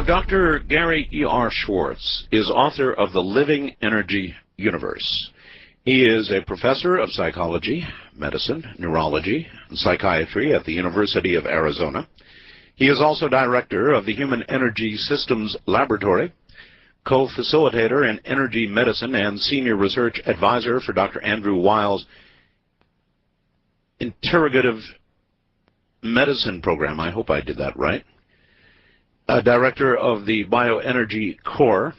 Dr. Gary E.R. Schwartz is author of The Living Energy Universe. He is a professor of psychology, medicine, neurology, and psychiatry at the University of Arizona. He is also director of the Human Energy Systems Laboratory, co-facilitator in energy medicine, and senior research advisor for Dr. Andrew Weil's integrative medicine program. I hope I did that right. Director of the Bioenergy Core,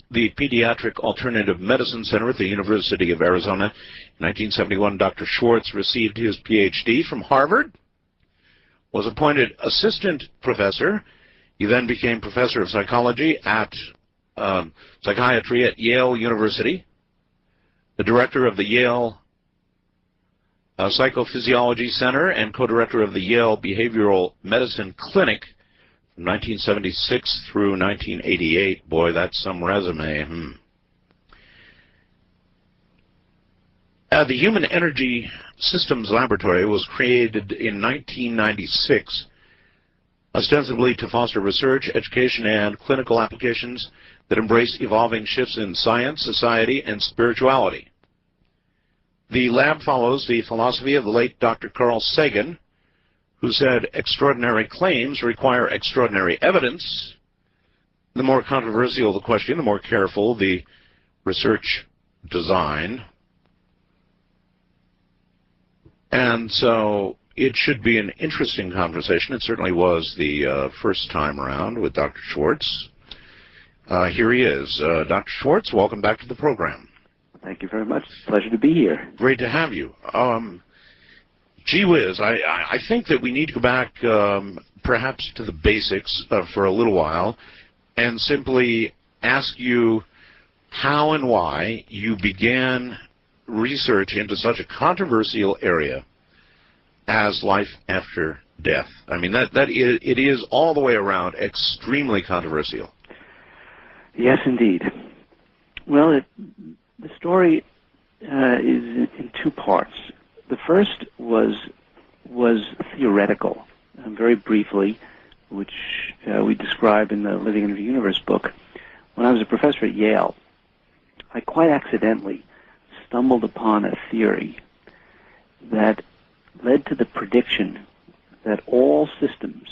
the Pediatric Alternative Medicine Center at the University of Arizona. In 1971, Dr. Schwartz received his PhD from Harvard, was appointed assistant professor. He then became professor of psychology at psychiatry at Yale University, the director of the Yale Psychophysiology Center, and co-director of the Yale Behavioral Medicine Clinic from 1976 through 1988. Boy, that's some resume. The Human Energy Systems Laboratory was created in 1996, ostensibly to foster research, education, and clinical applications that embrace evolving shifts in science, society, and spirituality. The lab follows the philosophy of the late Dr. Carl Sagan, who said extraordinary claims require extraordinary evidence. The more controversial the question, the more careful the research design. And so it should be an interesting conversation. It certainly was the first time around with Dr. Schwartz. Here he is. Dr. Schwartz, welcome back to the program. Thank you very much. Pleasure to be here. Great to have you. Gee whiz, I think that we need to go back perhaps to the basics for a little while and simply ask you how and why you began research into such a controversial area as life after death. I mean, it is all the way around extremely controversial. Yes, indeed. Well, the story is in two parts. The first was theoretical, very briefly, which we describe in the Living Energy Universe book. When I was a professor at Yale, I quite accidentally stumbled upon a theory that led to the prediction that all systems,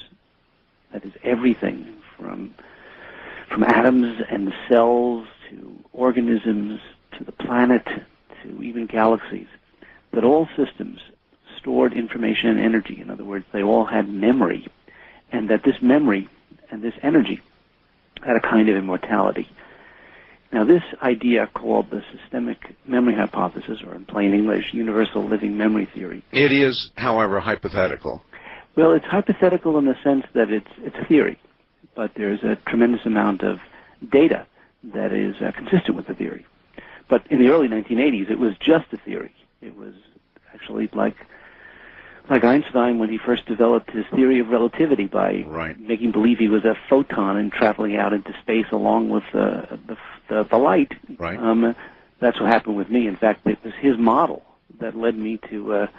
that is everything from atoms and cells to organisms to the planet to even galaxies, that all systems stored information and energy. In other words, they all had memory, and that this memory and this energy had a kind of immortality. Now, this idea, called the systemic memory hypothesis, or in plain English, universal living memory theory. It is, however, hypothetical. Well, it's hypothetical in the sense that it's a theory, but there's a tremendous amount of data that is consistent with the theory. But in the early 1980s, it was just a theory. It was actually like Einstein when he first developed his theory of relativity by making believe he was a photon and traveling out into space along with the light. Right. That's what happened with me. In fact, it was his model that led me to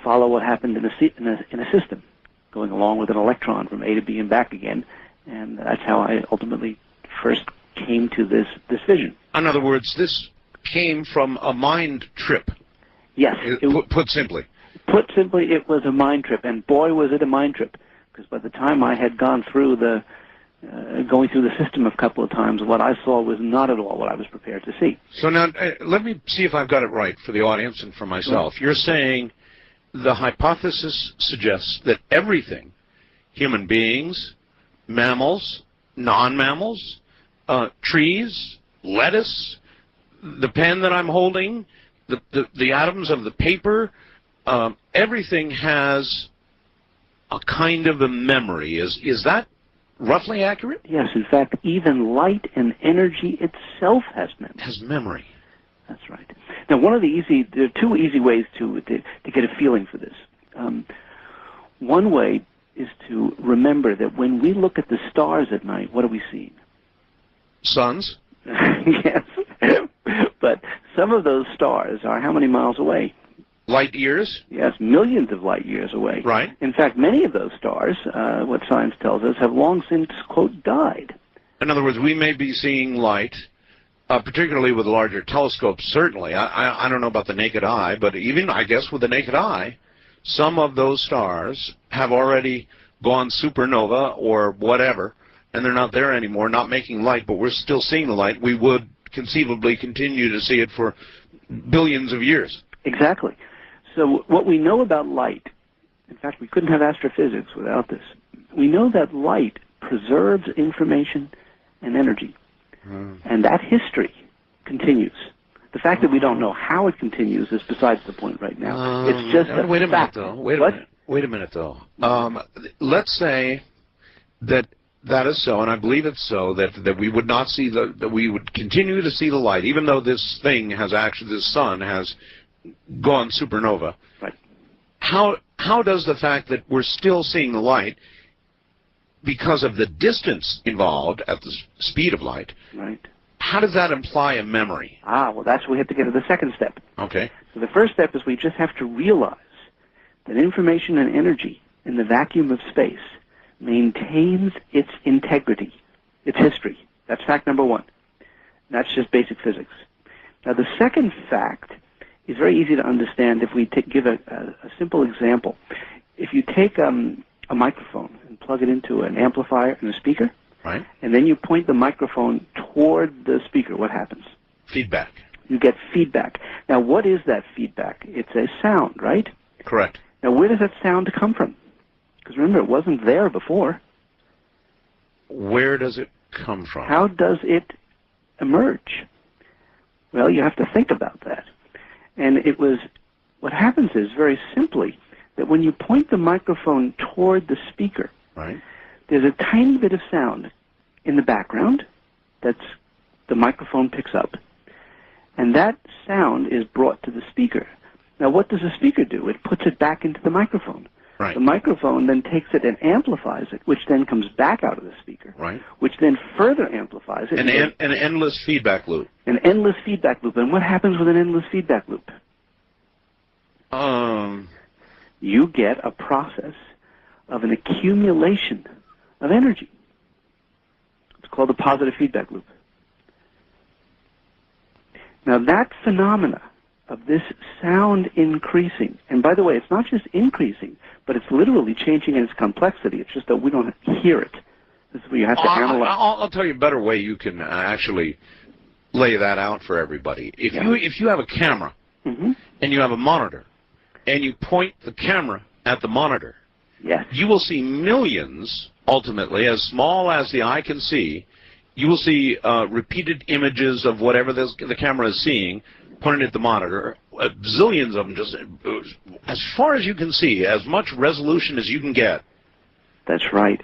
follow what happened in a system, going along with an electron from A to B and back again, and that's how I ultimately first came to this vision. In other words, this came from a mind trip. Yes. Put simply. Put simply, it was a mind trip, and boy, was it a mind trip, because by the time I had gone through going through the system a couple of times, what I saw was not at all what I was prepared to see. So now, let me see if I've got it right for the audience and for myself. You're saying the hypothesis suggests that everything, human beings, mammals, non-mammals, trees, lettuce, the pen that I'm holding, the atoms of the paper, everything has a kind of a memory. Is that roughly accurate? Yes. In fact, even light and energy itself has memory. Has memory. That's right. Now, there are two easy ways to get a feeling for this. One way is to remember that when we look at the stars at night, what are we seeing? Suns? Yes. But some of those stars are how many miles away? Light years? Yes, millions of light years away. Right. In fact, many of those stars, what science tells us, have long since, quote, died. In other words, we may be seeing light, particularly with larger telescopes, certainly. I don't know about the naked eye, but even, I guess, with the naked eye, some of those stars have already gone supernova or whatever, and they're not there anymore, not making light, but we're still seeing the light. We would conceivably continue to see it for billions of years. Exactly. So what we know about light, in fact, we couldn't have astrophysics without this. We know that light preserves information and energy, and that history continues. The fact that we don't know how it continues is besides the point right now. It's just a wait a fact. minute, though. Wait a minute, though. Let's say that that is so, and I believe it's so, that we would not see that we would continue to see the light, even though this thing has actually, this sun has gone supernova. Right. How does the fact that we're still seeing the light, because of the distance involved at the speed of light, right, how does that imply a memory? Well, that's where we have to get to the second step. Okay. So the first step is we just have to realize that information and energy in the vacuum of space maintains its integrity, its history. That's fact number one. That's just basic physics. Now, the second fact is very easy to understand if we give a simple example. If you take a microphone and plug it into an amplifier and a speaker, right, and then you point the microphone toward the speaker, what happens? Feedback. You get feedback. Now, what is that feedback? It's a sound, right? Correct. Now, where does that sound come from? Because remember, it wasn't there before. Where does it come from? How does it emerge? Well, you have to think about that. And what happens is, very simply, that when you point the microphone toward the speaker, right, there's a tiny bit of sound in the background that the microphone picks up. And that sound is brought to the speaker. Now, what does the speaker do? It puts it back into the microphone. Right. The microphone then takes it and amplifies it, which then comes back out of the speaker, right, which then further amplifies it. An endless feedback loop. An endless feedback loop. And what happens with an endless feedback loop? You get a process of an accumulation of energy. It's called a positive feedback loop. Now, that phenomena of this sound increasing, and by the way, it's not just increasing, but it's literally changing in its complexity. It's just that we don't hear it. This is where you have to analyze. I'll tell you a better way you can actually lay that out for everybody. If you have a camera, mm-hmm, and you have a monitor, and you point the camera at the monitor, yes, you will see millions, ultimately, as small as the eye can see. You will see repeated images of whatever the camera is seeing, pointed at the monitor, zillions of them, just as far as you can see, as much resolution as you can get. That's right.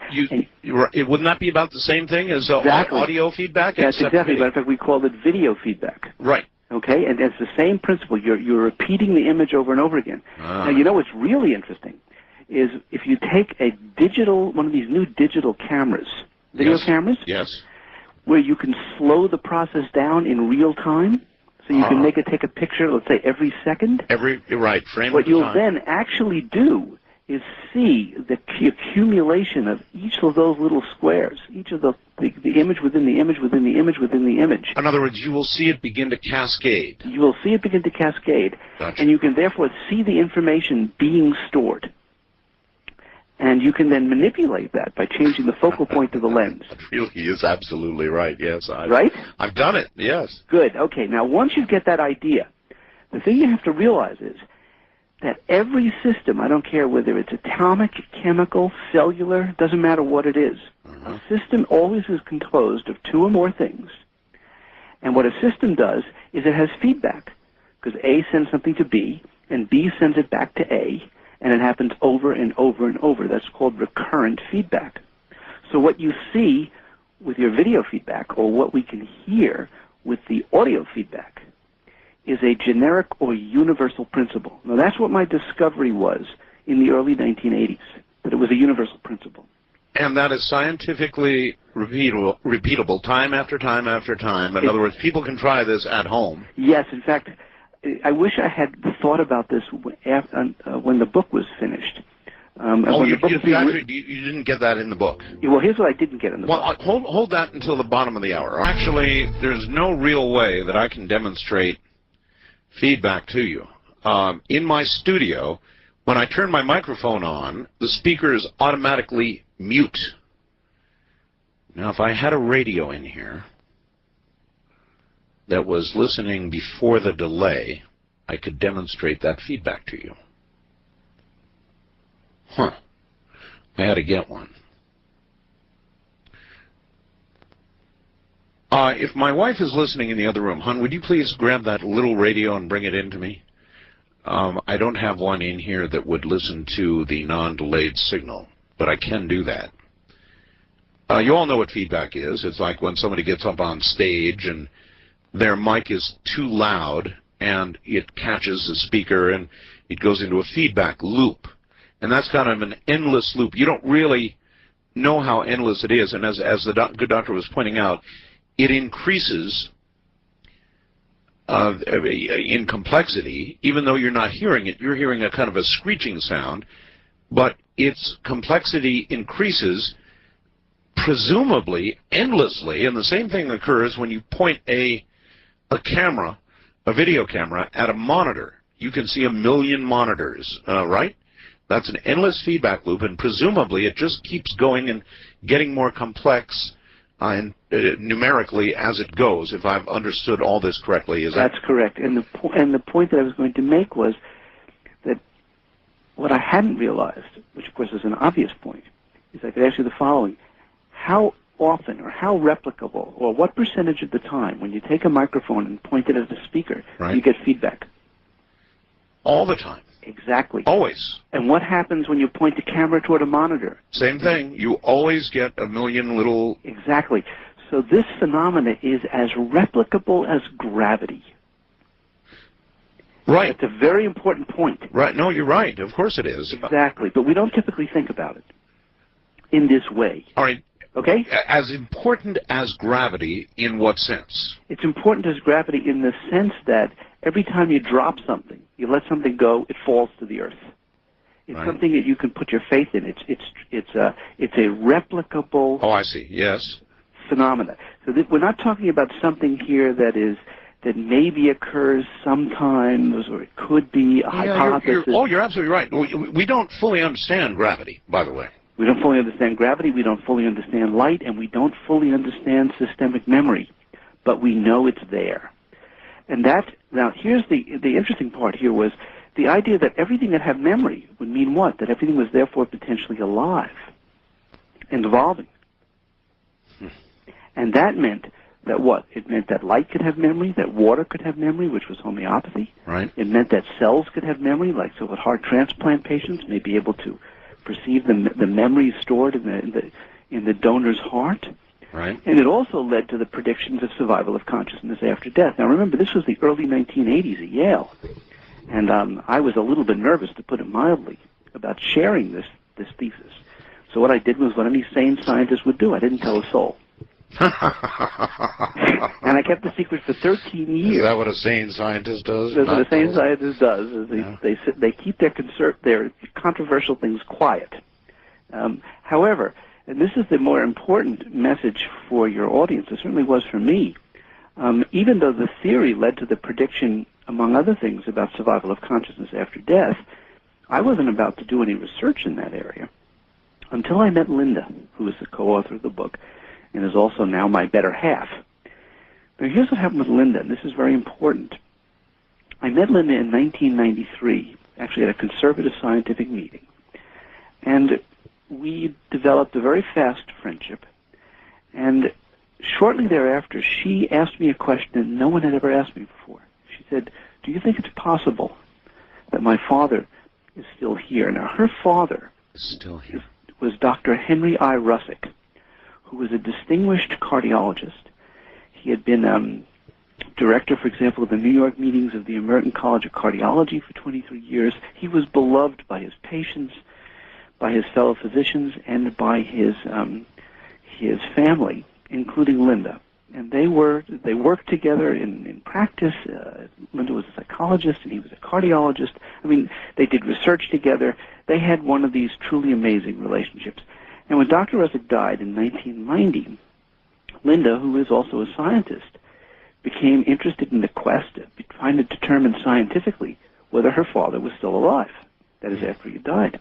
Wouldn't that be about the same thing as exactly. Audio feedback? That's exactly right. In fact, we call it video feedback. Right. Okay, and it's the same principle. You're repeating the image over and over again. Now, you know what's really interesting is if you take one of these new digital cameras, video cameras, yes, where you can slow the process down in real time, so you can make it take a picture, let's say, every second. Right, frame What at a you'll time. then actually do is see the accumulation of each of those little squares, each of the image within the image within the image within the image. In other words, you will see it begin to cascade. You will see it begin to cascade, Gotcha. and you can therefore see the information being stored. And you can then manipulate that by changing the focal point of the lens. That really is absolutely right, yes. Right? I've done it, yes. Good. Okay, now once you get that idea, the thing you have to realize is that every system, I don't care whether it's atomic, chemical, cellular, doesn't matter what it is, a system always is composed of two or more things. And what a system does is it has feedback, because A sends something to B, and B sends it back to A, and it happens over and over and over. That's called recurrent feedback. So what you see with your video feedback, or what we can hear with the audio feedback, is a generic or universal principle. Now, that's what my discovery was in the early 1980s, that it was a universal principle. And that is scientifically repeatable time after time after time. In other words, people can try this at home. Yes, in fact, I wish I had thought about this when the book was finished. You didn't get that in the book. Well, here's what I didn't get in the book. Well, hold that until the bottom of the hour. Actually, there's no real way that I can demonstrate feedback to you. In my studio, when I turn my microphone on, the speakers automatically mute. Now, if I had a radio in here that was listening before the delay, I could demonstrate that feedback to you. Huh. I had to get one. If my wife is listening in the other room, hon, would you please grab that little radio and bring it in to me? I don't have one in here that would listen to the non-delayed signal, but I can do that. You all know what feedback is. It's like when somebody gets up on stage and their mic is too loud and it catches the speaker and it goes into a feedback loop. And that's kind of an endless loop. You don't really know how endless it is. And as the good doctor was pointing out, it increases in complexity. Even though you're not hearing it, you're hearing a kind of a screeching sound. But its complexity increases presumably endlessly. And the same thing occurs when you point a camera, a video camera, at a monitor. You can see 1 million monitors, right? That's an endless feedback loop, and presumably it just keeps going and getting more complex numerically as it goes, if I've understood all this correctly. That's correct. And the point that I was going to make was that what I hadn't realized, which of course is an obvious point, is I could ask you the following. How often or how replicable, or what percentage of the time when you take a microphone and point it at a speaker, right, you get feedback? All the time. Exactly. Always. And what happens when you point the camera toward a monitor? Same thing. You always get 1 million little... Exactly. So this phenomena is as replicable as gravity. Right. It's a very important point. Right. No, you're right. Of course it is. Exactly. But we don't typically think about it in this way. All right. Okay? As important as gravity, in what sense? It's important as gravity in the sense that every time you drop something, you let something go, it falls to the earth. It's right, something that you can put your faith in. It's a replicable. Oh, I see. Yes. Phenomena. So we're not talking about something here that maybe occurs sometimes, or it could be a hypothesis. You're absolutely right. We don't fully understand gravity, by the way. We don't fully understand gravity, we don't fully understand light, and we don't fully understand systemic memory, but we know it's there. And now here's the interesting part here was the idea that everything that had memory would mean what? That everything was therefore potentially alive and evolving. And that meant that what? It meant that light could have memory, that water could have memory, which was homeopathy. Right. It meant that cells could have memory, like so with heart transplant patients may be able to perceive the memory stored in the donor's heart. Right. And it also led to the predictions of survival of consciousness after death. Now remember, this was the early 1980s at Yale, and I was a little bit nervous, to put it mildly, about sharing this thesis. So what I did was what any sane scientist would do. I didn't tell a soul. And I kept the secret for 13 years. Is that what a sane scientist does? That's what a sane scientist does. Is they keep their controversial things quiet. However, and this is the more important message for your audience, it certainly was for me, even though the theory led to the prediction, among other things, about survival of consciousness after death, I wasn't about to do any research in that area until I met Linda, who is the co-author of the book, and is also now my better half. Now here's what happened with Linda, and this is very important. I met Linda in 1993, actually at a conservative scientific meeting, and we developed a very fast friendship. And shortly thereafter, she asked me a question that no one had ever asked me before. She said, "Do you think it's possible that my father is still here?" Now, her father still here was Dr. Henry I. Russick, who was a distinguished cardiologist. He had been director, for example, of the New York meetings of the American College of Cardiology for 23 years. He was beloved by his patients, by his fellow physicians, and by his family, including Linda. And they worked together in practice, Linda was a psychologist and he was a cardiologist. I mean, they did research together. They had one of these truly amazing relationships. And when Dr. Resnick died in 1990, Linda, who is also a scientist, became interested in the quest of trying to determine scientifically whether her father was still alive. That is, after he died.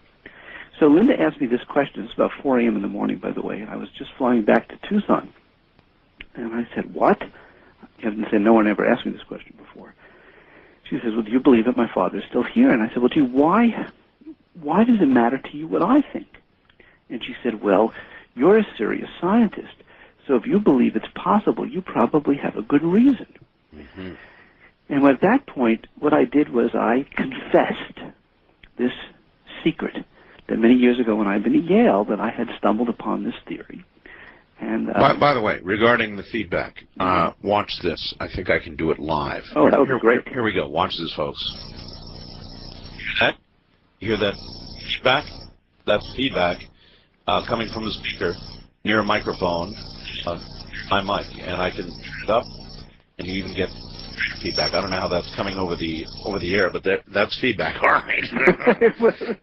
So Linda asked me this question. It's about 4 a.m. in the morning, by the way, and I was just flying back to Tucson. And I said, what? You haven't said, no one ever asked me this question before. She says, well, do you believe that my father is still here? And I said, well, gee, why does it matter to you what I think? And she said, well, you're a serious scientist. So if you believe it's possible, you probably have a good reason. Mm-hmm. And at that point, what I did was I confessed this secret that many years ago when I'd been at Yale that I had stumbled upon this theory. And by the way, regarding the feedback, watch this. I think I can do it live. Oh, that would be great. Here we go. Watch this, folks. Hear that? You hear that feedback? That's feedback coming from the speaker near a microphone, my mic, and I can turn it up, and you even get feedback. I don't know how that's coming over the air, but that's feedback. All right.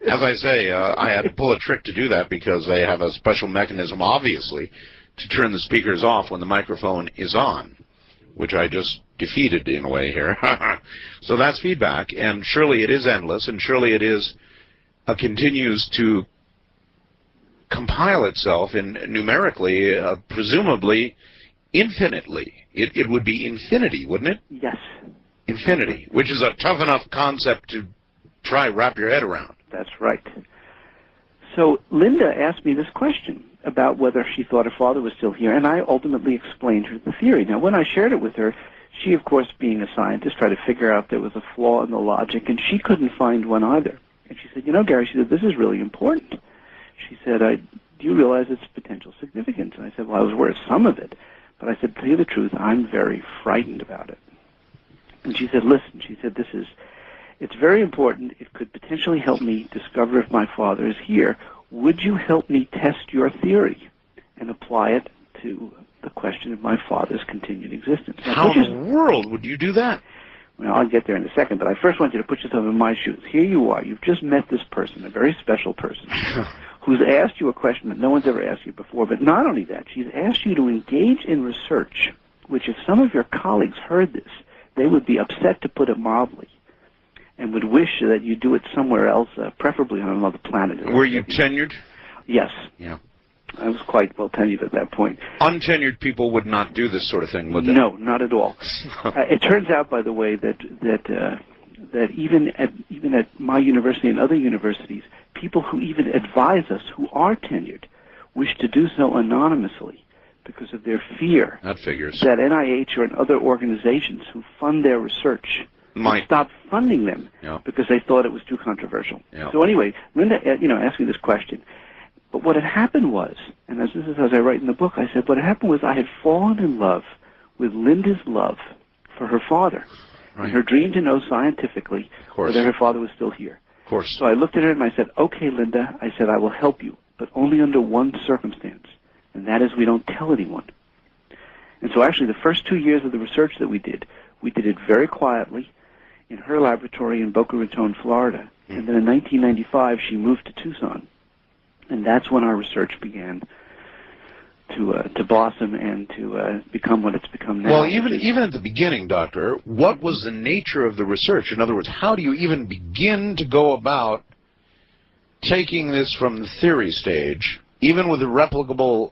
As I say, I had to pull a trick to do that because they have a special mechanism, obviously, to turn the speakers off when the microphone is on, which I just defeated in a way here. So that's feedback, and surely it is endless, and surely it is continues to compile itself in numerically, presumably infinitely. It would be infinity, wouldn't it? Yes. Infinity, which is a tough enough concept to try wrap your head around. That's right. So Linda asked me this question about whether she thought her father was still here, and I ultimately explained her the theory. Now, when I shared it with her, she, of course, being a scientist, tried to figure out there was a flaw in the logic, and she couldn't find one either. And she said, you know, Gary, she said, this is really important. She said, do you realize its potential significance? And I said, well, I was aware of some of it. But I said, to tell you the truth, I'm very frightened about it. And she said, listen, she said, it's very important. It could potentially help me discover if my father is here. Would you help me test your theory and apply it to the question of my father's continued existence? Now, how in the world would you do that? Well, I'll get there in a second, but I first want you to put yourself in my shoes. Here you are. You've just met this person, a very special person, who's asked you a question that no one's ever asked you before. But not only that, she's asked you to engage in research, which if some of your colleagues heard this, they would be upset, to put it mildly, and would wish that you do it somewhere else, preferably on another planet. Were you tenured? Yes. Yeah. I was quite well tenured at that point. Untenured people would not do this sort of thing, would they? No, not at all. It turns out, by the way, that even at my university and other universities, people who even advise us who are tenured wish to do so anonymously because of their fear that NIH or other organizations who fund their research might stop funding them because they thought it was too controversial. Yeah. So anyway, Linda, asked me this question. But what had happened was, and this is as I write in the book, I said, what had happened was I had fallen in love with Linda's love for her father, and her dream to know scientifically whether her father was still here. Of course. So I looked at her and I said, okay, Linda, I said, I will help you, but only under one circumstance, and that is we don't tell anyone. And so actually the first 2 years of the research that we did it very quietly in her laboratory in Boca Raton, Florida. And then in 1995, she moved to Tucson. And that's when our research began to blossom and to become what it's become now. Well, even at the beginning, Doctor, what was the nature of the research? In other words, how do you even begin to go about taking this from the theory stage, even with the replicable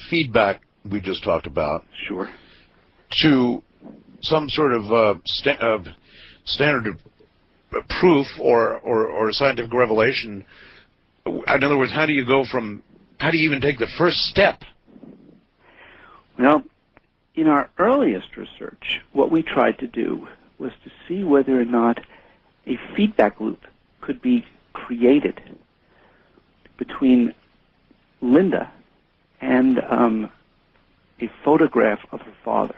feedback we just talked about, to some sort of standard of proof or scientific revelation? In other words, how do you even take the first step? Well, in our earliest research, what we tried to do was to see whether or not a feedback loop could be created between Linda and a photograph of her father.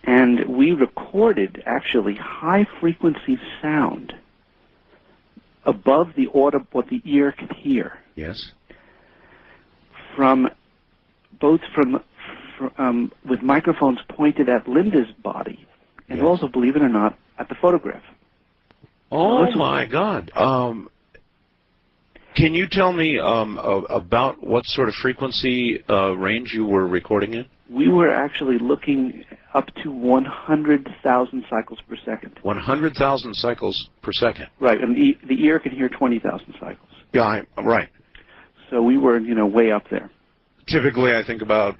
And we recorded, actually, high-frequency sound above the what the ear could hear. Yes. Both from with microphones pointed at Linda's body, and Yes. also, believe it or not, at the photograph. Oh, my God. Can you tell me about what sort of frequency range you were recording in? We were actually looking up to 100,000 cycles per second. 100,000 cycles per second. Right, and the ear can hear 20,000 cycles. Yeah, right. So we were, way up there. Typically, I think about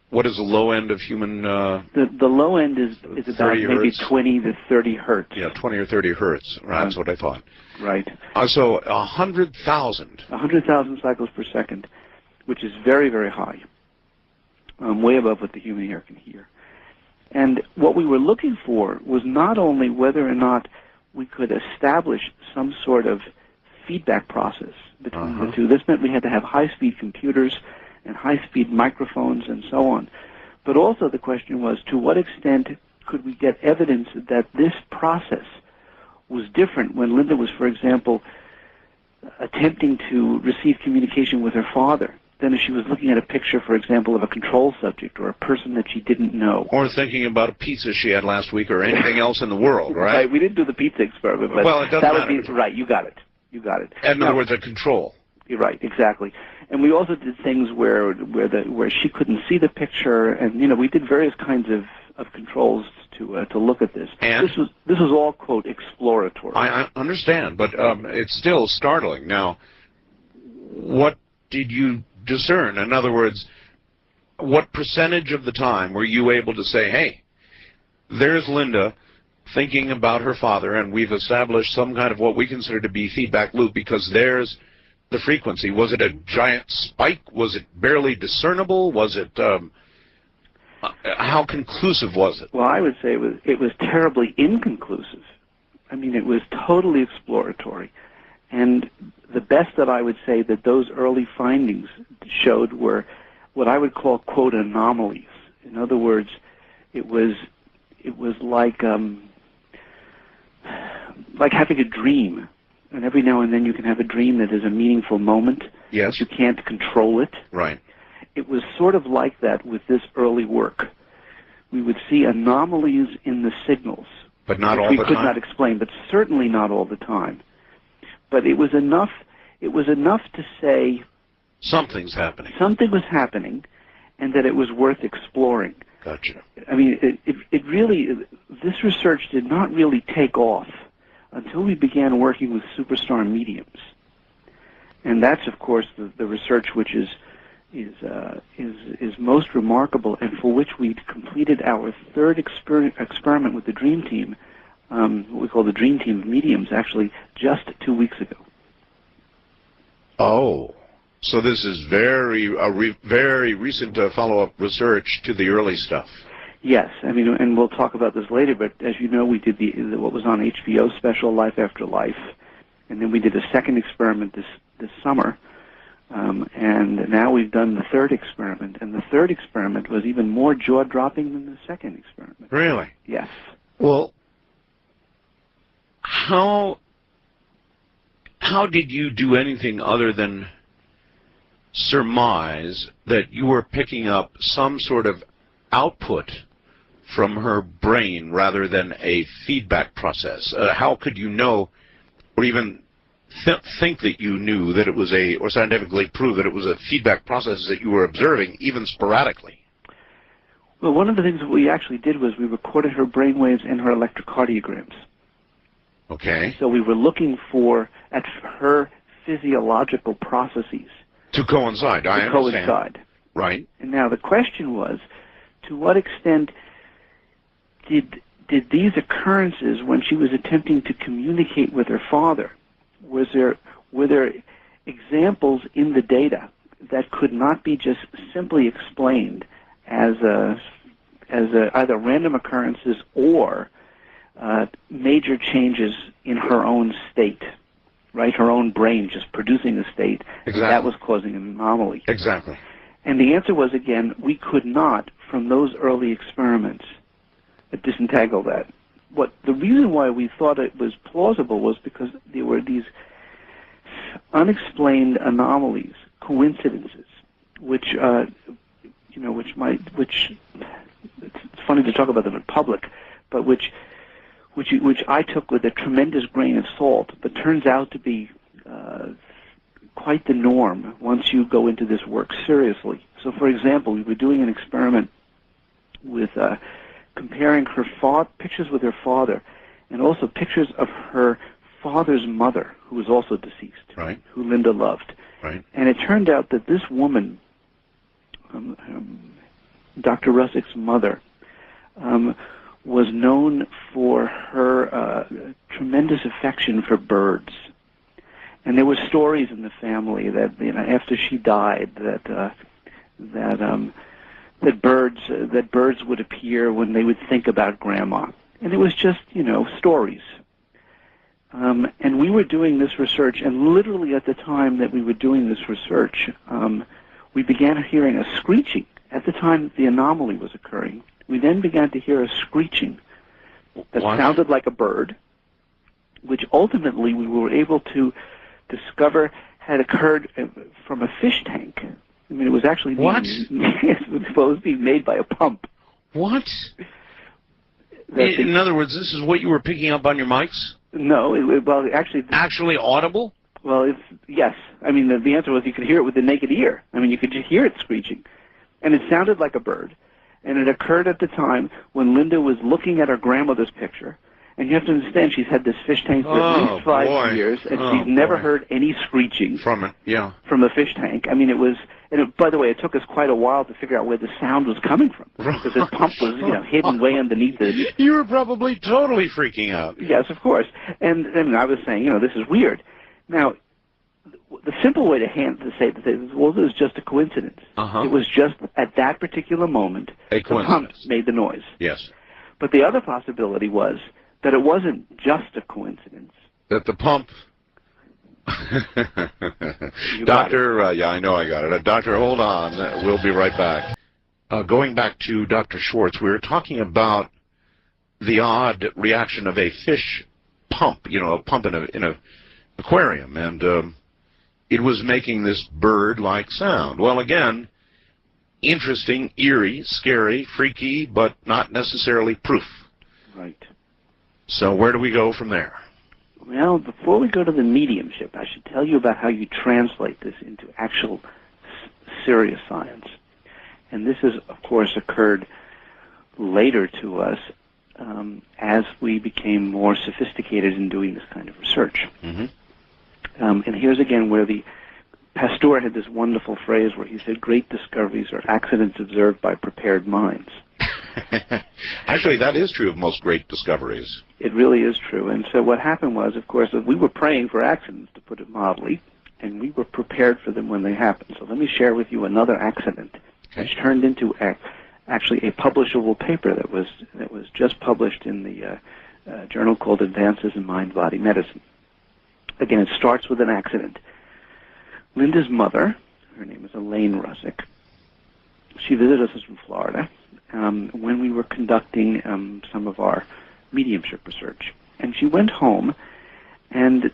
what is the low end of human... The low end is about maybe hertz. 20 to 30 hertz. Yeah, 20 or 30 hertz. Right, that's what I thought. Right. So 100,000. 100,000 cycles per second, which is very, very high. Way above what the human ear can hear. And what we were looking for was not only whether or not we could establish some sort of feedback process between the two. This meant we had to have high-speed computers and high-speed microphones and so on. But also the question was, to what extent could we get evidence that this process was different when Linda was, for example, attempting to receive communication with her father, than if she was looking at a picture, for example, of a control subject or a person that she didn't know. Or thinking about a pizza she had last week or anything else in the world, right? Right, we didn't do the pizza experiment, but well, it doesn't that matter. would be, right, you got it. You got it. In other words, a control. You're right, exactly. And we also did things where she couldn't see the picture, and we did various kinds of controls to look at this. And this was all, quote, exploratory. I understand, but it's still startling. Now, what did you discern? In other words, what percentage of the time were you able to say, hey, there's Linda thinking about her father, and we've established some kind of what we consider to be feedback loop because there's the frequency? Was it a giant spike? Was it barely discernible? Was it, how conclusive was it? Well, I would say it was terribly inconclusive. I mean, it was totally exploratory. And the best that I would say that those early findings showed were what I would call, quote, anomalies. In other words, it was like having a dream. And every now and then you can have a dream that is a meaningful moment. Yes. But you can't control it. Right. It was sort of like that with this early work. We would see anomalies in the signals. But not all the time? We could not explain, but certainly not all the time. But it was enough to say something's happening. Something was happening, and that it was worth exploring. Gotcha. I mean, it really, this research did not really take off until we began working with superstar mediums. And that's, of course, the research which is most remarkable, and for which we completed our third experiment with the Dream Team, what we call the Dream Team of Mediums, actually just 2 weeks ago. Oh, so this is very recent follow-up research to the early stuff. Yes, I mean, and we'll talk about this later, but as you know, we did what was on HBO special, Life After Life, and then we did a second experiment this summer, and now we've done the third experiment, and the third experiment was even more jaw-dropping than the second experiment. Really? Yes. Well, how did you do anything other than surmise that you were picking up some sort of output from her brain rather than a feedback process? How could you know, or even think that you knew that it was or scientifically prove that it was a feedback process that you were observing, even sporadically? Well, one of the things that we actually did was we recorded her brainwaves and her electrocardiograms. Okay. So we were looking at her physiological processes. To coincide, I understand. To coincide. Right. And now the question was, to what extent did these occurrences when she was attempting to communicate with her father, were there examples in the data that could not be just simply explained as either random occurrences or major changes in her own state, right? Her own brain just producing a state. Exactly. That was causing an anomaly. Exactly. And the answer was, again, we could not, from those early experiments, disentangle that. The reason why we thought it was plausible was because there were these unexplained anomalies, coincidences, which which it's funny to talk about them in public, but which I took with a tremendous grain of salt, but turns out to be quite the norm once you go into this work seriously. So, for example, we were doing an experiment with comparing her pictures with her father, and also pictures of her father's mother, who was also deceased, right, who Linda loved. Right. And it turned out that this woman, Dr. Russick's mother, was known for her tremendous affection for birds. And there were stories in the family that, after she died, that birds would appear when they would think about Grandma, and it was just stories. And we were doing this research, and literally at the time that we were doing this research, we began hearing a screeching. At the time that the anomaly was occurring, we then began to hear a screeching that sounded like a bird, which ultimately we were able to discover had occurred from a fish tank. I mean, it was actually being made by a pump. What? In other words, this is what you were picking up on your mics? No, actually audible? Well, yes. I mean, the answer was you could hear it with the naked ear. I mean, you could just hear it screeching. And it sounded like a bird. And it occurred at the time when Linda was looking at her grandmother's picture. And you have to understand, she's had this fish tank for at least 5 years, and she's never heard any screeching from it. Yeah, from a fish tank. I mean, it was. And by the way, it took us quite a while to figure out where the sound was coming from, because this pump was, hidden way underneath it. You were probably totally freaking out. Yes, of course. And I was saying, this is weird. Now, the simple way to say this, well, this is just a coincidence. It was just at that particular moment the pump made the noise. Yes. But the other possibility was that it wasn't just a coincidence. That the pump... Doctor, yeah, I know I got it. Doctor, hold on. We'll be right back. Going back to Dr. Schwartz, we were talking about the odd reaction of a fish pump, a pump in a aquarium, and it was making this bird-like sound. Well, again, interesting, eerie, scary, freaky, but not necessarily proof. Right. So where do we go from there? Well, before we go to the mediumship, I should tell you about how you translate this into actual serious science. And this has, of course, occurred later to us as we became more sophisticated in doing this kind of research. Mm-hmm. And here's again where Pasteur had this wonderful phrase where he said, great discoveries are accidents observed by prepared minds. Actually, that is true of most great discoveries. It really is true. And so what happened was, of course, that we were praying for accidents, to put it mildly, and we were prepared for them when they happened. So let me share with you another accident, which turned into actually a publishable paper that was just published in the journal called Advances in Mind-Body Medicine. Again, it starts with an accident. Linda's mother, her name is Elaine Russick, she visited us from Florida when we were conducting some of our mediumship research. And she went home and,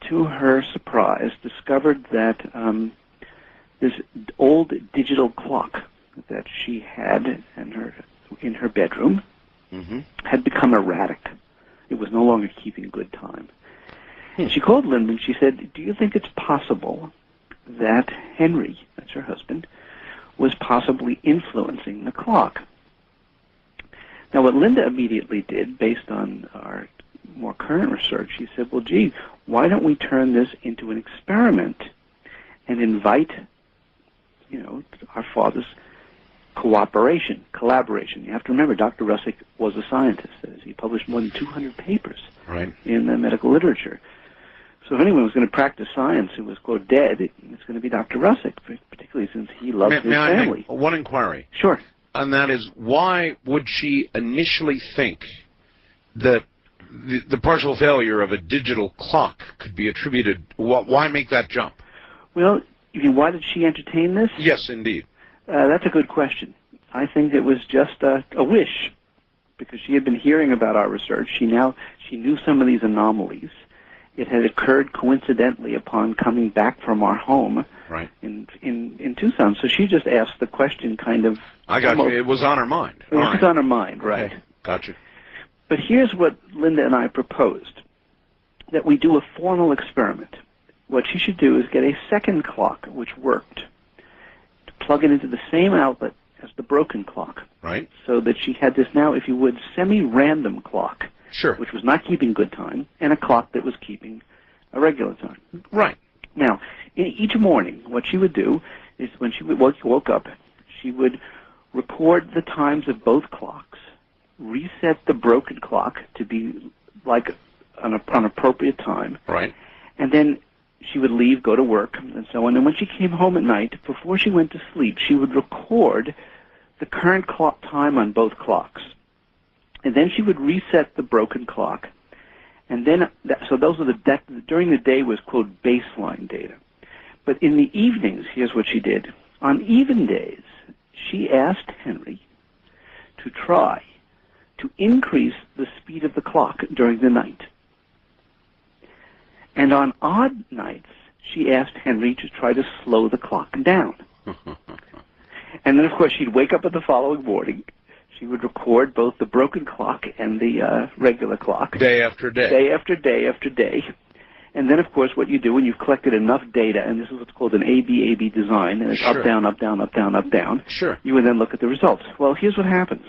to her surprise, discovered that this old digital clock that she had in her bedroom had become erratic. It was no longer keeping good time. She called Linda and she said, do you think it's possible that Henry, that's her husband, was possibly influencing the clock? Now, what Linda immediately did, based on our more current research, she said, well, gee, why don't we turn this into an experiment and invite, our father's collaboration. You have to remember, Dr. Russick was a scientist. He published more than 200 papers in the medical literature. So if anyone was going to practice science who was, quote, dead, it's going to be Dr. Russick, particularly since he loved his family. One inquiry. Sure. And that is, why would she initially think that the partial failure of a digital clock could be attributed? Why make that jump? Well, why did she entertain this? Yes, indeed. That's a good question. I think it was just a wish, because she had been hearing about our research. She knew some of these anomalies, It had occurred coincidentally upon coming back from our home Right. in Tucson. So she just asked the question kind of... I got you. It was on her mind. It was on her mind, right. Okay. Gotcha. But here's what Linda and I proposed, that we do a formal experiment. What she should do is get a second clock, which worked, to plug it into the same outlet as the broken clock. Right. So that she had this now, if you would, semi-random clock, Sure. which was not keeping good time, and a clock that was keeping a regular time. Right. Now, each morning, what she would do is when she woke up, she would record the times of both clocks, reset the broken clock to be like an appropriate time. Right. And then she would leave, go to work, and so on. And when she came home at night, before she went to sleep, she would record the current clock time on both clocks. And then she would reset the broken clock. And then, so those are during the day was, quote, baseline data. But in the evenings, here's what she did. On even days, she asked Henry to try to increase the speed of the clock during the night. And on odd nights, she asked Henry to try to slow the clock down. And then, of course, she'd wake up the following morning. She would record both the broken clock and the regular clock. Day after day. Day after day after day. And then, of course, what you do when you've collected enough data, and this is what's called an AB design, and it's Sure. up, down, up, down, up, down, up, down. Sure. You would then look at the results. Well, here's what happens.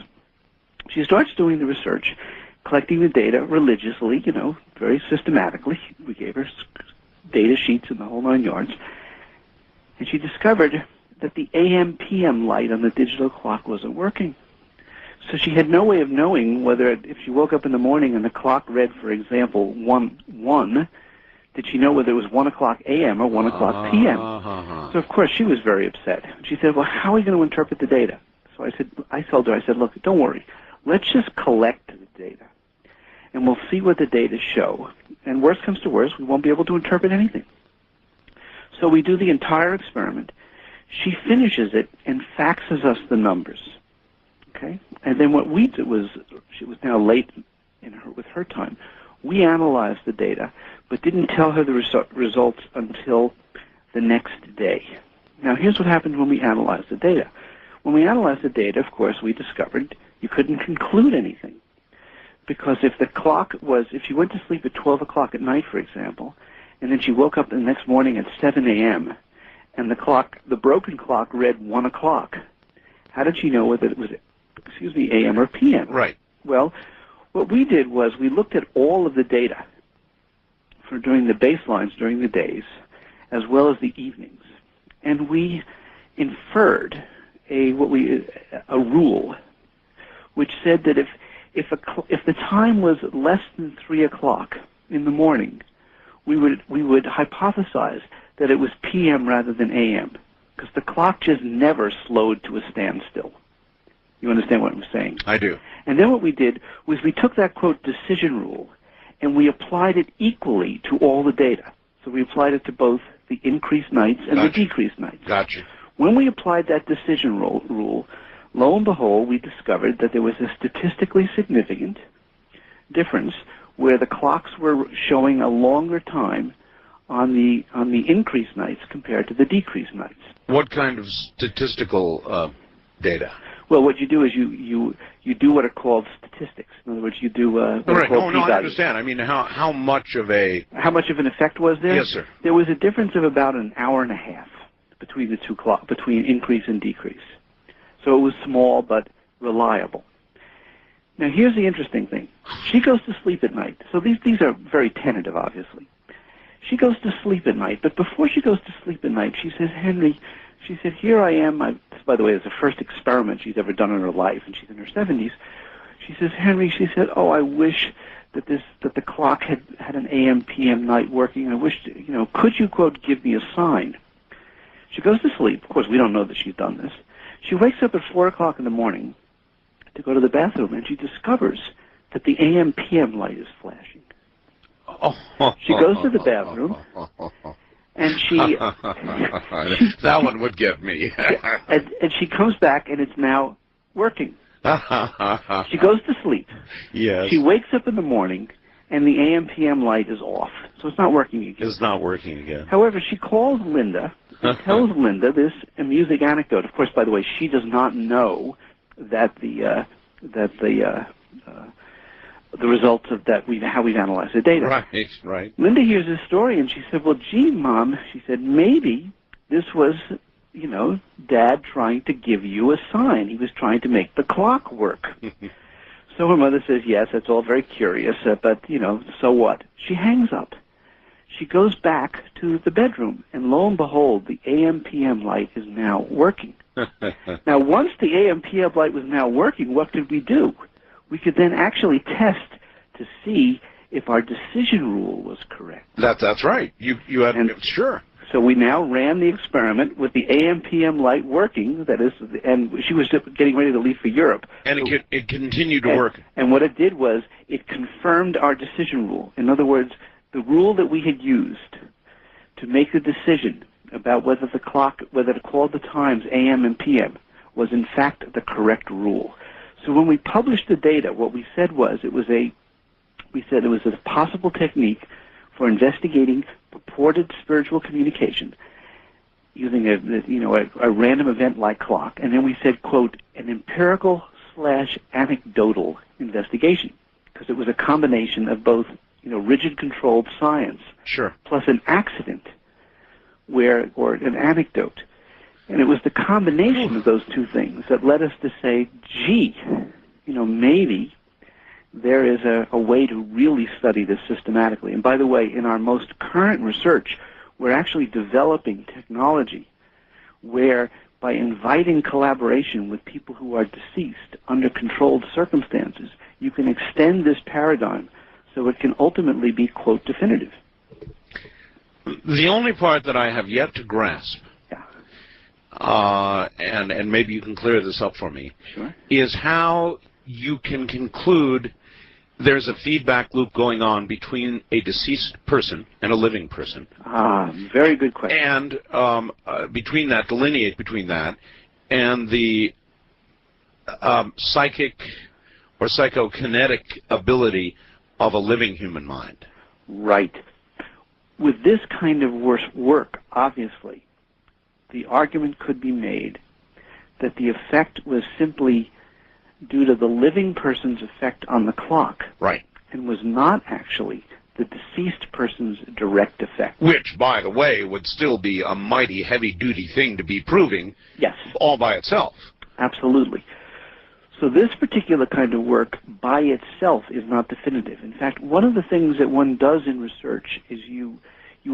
She starts doing the research, collecting the data religiously, very systematically. We gave her data sheets and the whole 9 yards. And she discovered that the AM/PM light on the digital clock wasn't working. So she had no way of knowing whether, if she woke up in the morning and the clock read, for example, 1, did she know whether it was 1 o'clock a.m. or 1 o'clock p.m.? So, of course, she was very upset. She said, well, how are we going to interpret the data? So I told her, look, don't worry. Let's just collect the data, and we'll see what the data show. And worst comes to worst, we won't be able to interpret anything. So we do the entire experiment. She finishes it and faxes us the numbers. Okay? And then what we did was, she was now late with her time, we analyzed the data, but didn't tell her the results until the next day. Now, here's what happened when we analyzed the data. When we analyzed the data, of course, we discovered you couldn't conclude anything. Because if she went to sleep at 12 o'clock at night, for example, and then she woke up the next morning at 7 a.m., and the broken clock read 1 o'clock, how did she know whether it was, a.m. or p.m.? Right. Well, what we did was we looked at all of the data during the baselines, during the days, as well as the evenings, and we inferred a rule which said that if the time was less than 3 o'clock in the morning, we would hypothesize that it was p.m. rather than a.m. because the clock just never slowed to a standstill. You understand what I'm saying? I do. And then what we did was we took that, quote, decision rule, and we applied it equally to all the data. So we applied it to both the increased nights and the decreased nights. Gotcha. When we applied that decision rule, lo and behold, we discovered that there was a statistically significant difference where the clocks were showing a longer time on the increased nights compared to the decreased nights. What kind of statistical data? Well, what you do is you do what are called statistics. In other words, you do what are called p-values. I understand. I mean, how much of an effect was there? Yes, sir. There was a difference of about an hour and a half between the two clocks, between increase and decrease. So it was small but reliable. Now, here's the interesting thing. She goes to sleep at night. So these are very tentative, obviously. She goes to sleep at night, but before she goes to sleep at night, she says, Henry, she said, here I am. This, by the way, is the first experiment she's ever done in her life, and she's in her 70s. She says, Henry, she said, oh, I wish that the clock had an AM/PM night working. I wish, could you, quote, give me a sign? She goes to sleep. Of course, we don't know that she's done this. She wakes up at 4 o'clock in the morning to go to the bathroom, and she discovers that the AM/PM light is flashing. She goes to the bathroom, and she that one would get me. and she comes back, and it's now working. She goes to sleep. Yes. She wakes up in the morning, and the AM/PM light is off, so it's not working again. It's not working again. However, she calls Linda and tells Linda this amusing anecdote. Of course, by the way, she does not know that the results of that how we've analyzed the data. Right, right. Linda hears this story and she said, "Well, gee, Mom," she said, "maybe this was, Dad trying to give you a sign. He was trying to make the clock work." So her mother says, "Yes, that's all very curious, but, so what?" She hangs up. She goes back to the bedroom, and lo and behold, the AM/PM light is now working. Now, once the AM/PM light was now working, what did we do? We could then actually test to see if our decision rule was correct. That's right. You had, sure. So we now ran the experiment with the AM/PM light working, that is, and she was just getting ready to leave for Europe. And it continued to work. And what it did was it confirmed our decision rule. In other words, the rule that we had used to make the decision about whether to call the times AM and PM was in fact the correct rule. So when we published the data, what we said was it was a possible technique for investigating purported spiritual communication using a random event-like clock. And then we said, quote, an empirical/anecdotal investigation, because it was a combination of both, rigid controlled science, sure, plus an accident or an anecdote. And it was the combination of those two things that led us to say, gee, maybe there is a way to really study this systematically. And by the way, in our most current research, we're actually developing technology where by inviting collaboration with people who are deceased under controlled circumstances, you can extend this paradigm so it can ultimately be, quote, definitive. The only part that I have yet to grasp, and maybe you can clear this up for me, sure, is how you can conclude there's a feedback loop going on between a deceased person and a living person. Very good question. And delineate between that and the psychic or psychokinetic ability of a living human mind. Right. With this kind of work, obviously, the argument could be made that the effect was simply due to the living person's effect on the clock. Right. And was not actually the deceased person's direct effect. Which, by the way, would still be a mighty heavy-duty thing to be proving. Yes. All by itself. Absolutely. So this particular kind of work by itself is not definitive. In fact, one of the things that one does in research is you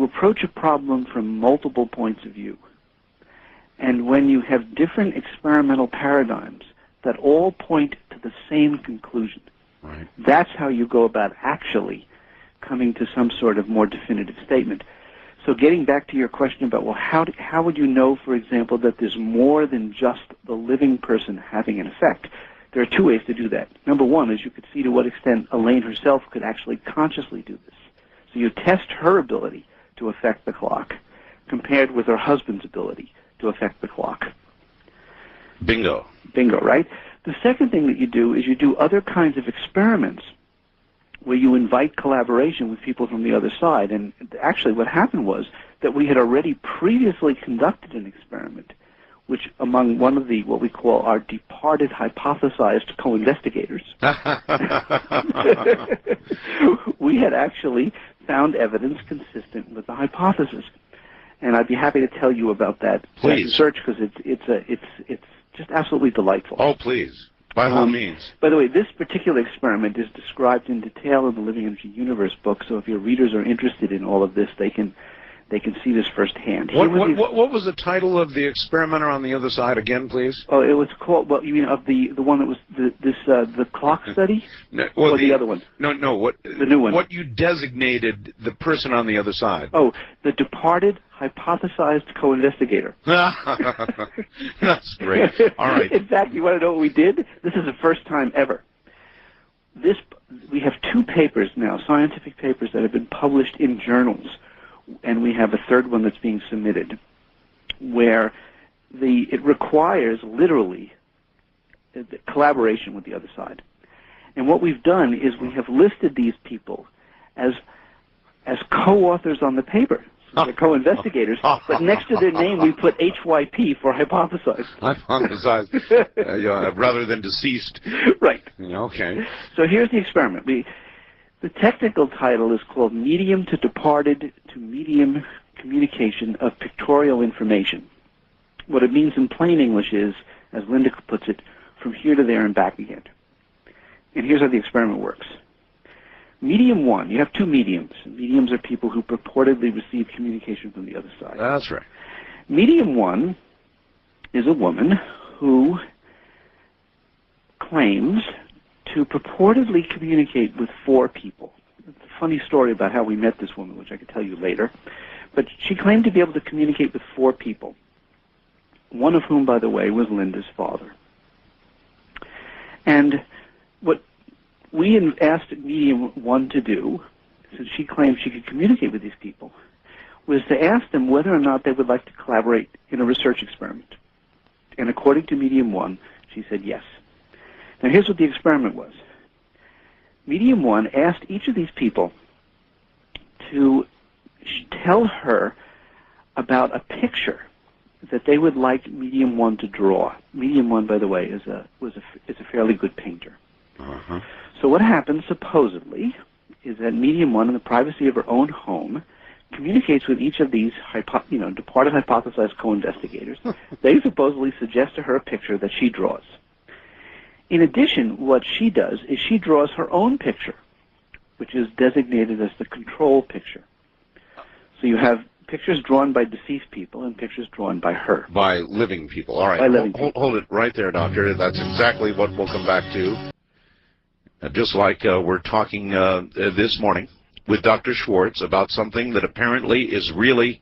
approach a problem from multiple points of view. And when you have different experimental paradigms that all point to the same conclusion, right, that's how you go about actually coming to some sort of more definitive statement. So getting back to your question about, well, how would you know, for example, that there's more than just the living person having an effect? There are two ways to do that. Number one is you could see to what extent Elaine herself could actually consciously do this. So you test her ability to affect the clock compared with her husband's ability to affect the clock. Bingo. Bingo, right? The second thing that you do is you do other kinds of experiments where you invite collaboration with people from the other side. And actually what happened was that we had already previously conducted an experiment which among one of the, what we call our departed hypothesized co-investigators, we had actually found evidence consistent with the hypothesis. And I'd be happy to tell you about that research because it's just absolutely delightful. Oh, please. By all means. By the way, this particular experiment is described in detail in the Living Energy Universe book, so if your readers are interested in all of this, they can see this firsthand. What was the title of the experimenter on the other side again, please? Oh, it was called, well, you mean of the one that was the clock study? No, or the other one? No, the new one. What you designated the person on the other side. Oh, the departed hypothesized co-investigator. That's great. All right. In fact, you want to know what we did? This is the first time ever. We have 2 papers now, scientific papers that have been published in journals, and we have a third one that's being submitted, where it requires literally the collaboration with the other side. And what we've done is we have listed these people as co-authors on the paper. So they're co-investigators, but next to their name we put HYP for hypothesized. Hypothesized, rather than deceased. Right. Okay. So here's the experiment. The technical title is called Medium to Departed to Medium Communication of Pictorial Information. What it means in plain English is, as Linda puts it, from here to there and back again. And here's how the experiment works. Medium one, you have two mediums. Mediums are people who purportedly receive communication from the other side. That's right. Medium one is a woman who claims to purportedly communicate with four people. It's a funny story about how we met this woman, which I could tell you later. But she claimed to be able to communicate with four people, one of whom, by the way, was Linda's father. And what we asked medium one to do, since she claimed she could communicate with these people, was to ask them whether or not they would like to collaborate in a research experiment. And according to medium one, she said yes. Now here's what the experiment was. Medium one asked each of these people to tell her about a picture that they would like medium one to draw. Medium one, by the way, is a fairly good painter. Uh-huh. So what happens, supposedly, is that medium one, in the privacy of her own home, communicates with each of these departed hypothesized co-investigators. They supposedly suggest to her a picture that she draws. In addition, what she does is she draws her own picture, which is designated as the control picture. So you have pictures drawn by deceased people and pictures drawn by her. By living people. All right. By living people. Hold it right there, Doctor. That's exactly what we'll come back to. Just like we're talking this morning with Dr. Schwartz about something that apparently is really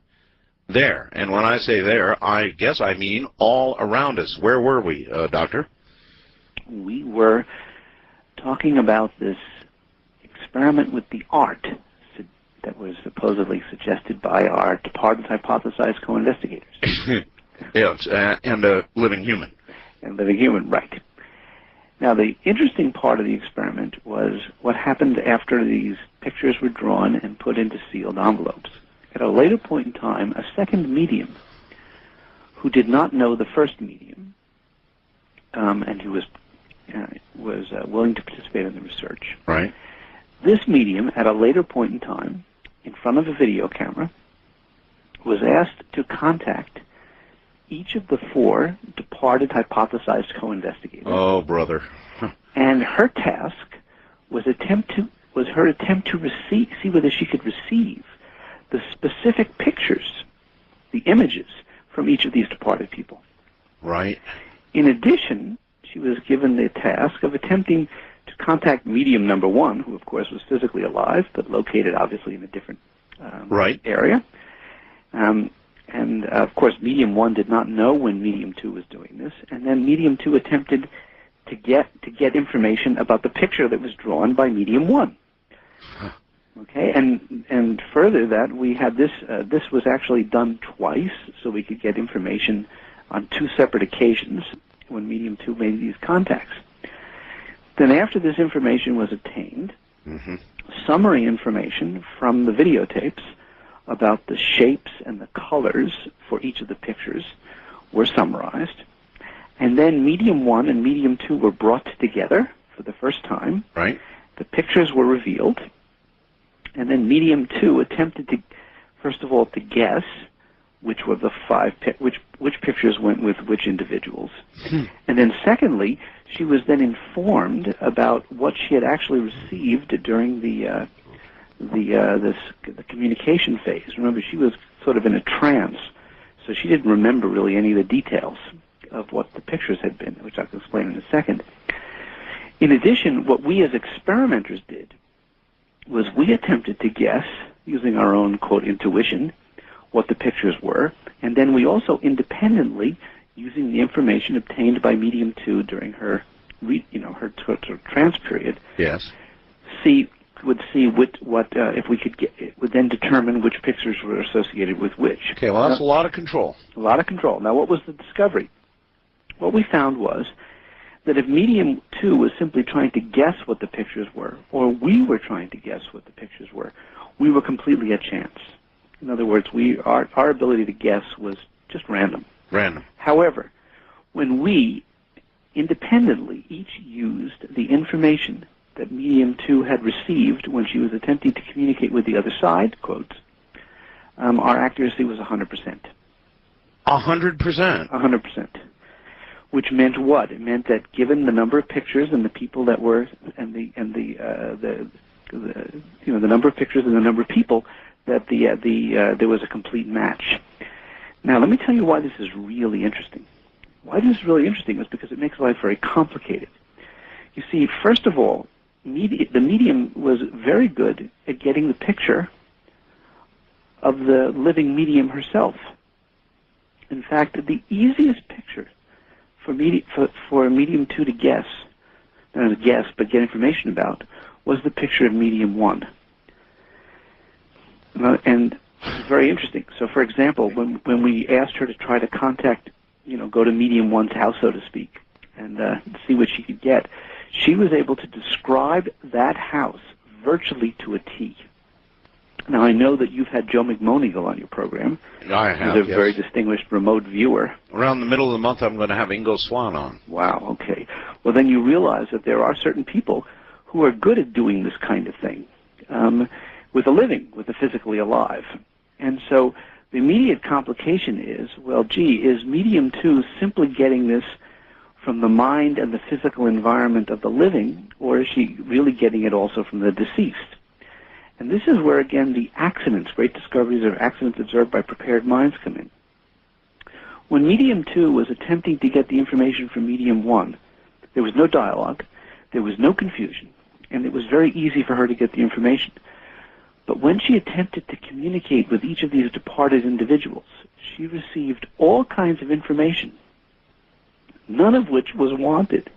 there. And when I say there, I guess I mean all around us. Where were we, Doctor? We were talking about this experiment with the art that was supposedly suggested by our departed hypothesized co-investigators. Yes, and a living human. And living human, right. Now, the interesting part of the experiment was what happened after these pictures were drawn and put into sealed envelopes. At a later point in time, a second medium, who did not know the first medium, and who was willing to participate in the research. Right. This medium, at a later point in time, in front of a video camera, was asked to contact each of the four departed hypothesized co-investigators. Oh, brother. And her task was her attempt to see whether she could receive the specific pictures, the images from each of these departed people. Right. In addition, she was given the task of attempting to contact medium number one, who of course was physically alive, but located obviously in a different area. And of course, medium one did not know when medium two was doing this, and then medium two attempted to get information about the picture that was drawn by medium one. Okay, and further that we had this was actually done twice, so we could get information on two separate occasions when medium two made these contacts. Then after this information was obtained, summary information from the videotapes about the shapes and the colors for each of the pictures were summarized. And then medium one and medium two were brought together for the first time. Right. The pictures were revealed. And then medium two attempted to, first of all, to guess which were the which pictures went with which individuals. And then secondly, she was then informed about what she had actually received during the communication phase. Remember, she was sort of in a trance, so she didn't remember really any of the details of what the pictures had been, which I'll explain in a second. In addition, what we as experimenters did was we attempted to guess, using our own, quote, intuition, what the pictures were, and then we also independently, using the information obtained by medium two during her trance period, yes, would see if we could get, it would then determine which pictures were associated with which. Okay, well, that's a lot of control. A lot of control. Now, what was the discovery? What we found was that if medium 2 was simply trying to guess what the pictures were, or we were trying to guess what the pictures were, we were completely at chance. In other words, our ability to guess was just random. Random. However, when we independently each used the information that medium 2 had received when she was attempting to communicate with the other side, quotes, our accuracy was 100%. 100%? 100%. Which meant what? It meant that given the number of pictures and the people that were, the number of pictures and the number of people, that there was a complete match. Now, let me tell you why this is really interesting. Why this is really interesting is because it makes life very complicated. You see, first of all, the medium was very good at getting the picture of the living medium herself. In fact, the easiest picture for medium 2 to guess, not guess, but get information about, was the picture of medium 1. And it's very interesting. So, for example, when we asked her to try to contact, go to medium 1's house, so to speak, and see what she could get, she was able to describe that house virtually to a T. Now, I know that you've had Joe McMonigle on your program. I have, He's a yes. very distinguished remote viewer. Around the middle of the month, I'm going to have Ingo Swan on. Wow, okay. Well, then you realize that there are certain people who are good at doing this kind of thing with a living, with the physically alive. And so the immediate complication is, well, gee, is medium 2 simply getting this from the mind and the physical environment of the living, or is she really getting it also from the deceased? And this is where, again, the accidents, great discoveries or accidents observed by prepared minds come in. When medium 2 was attempting to get the information from medium 1, there was no dialogue, there was no confusion, and it was very easy for her to get the information. But when she attempted to communicate with each of these departed individuals, she received all kinds of information, none of which was wanted,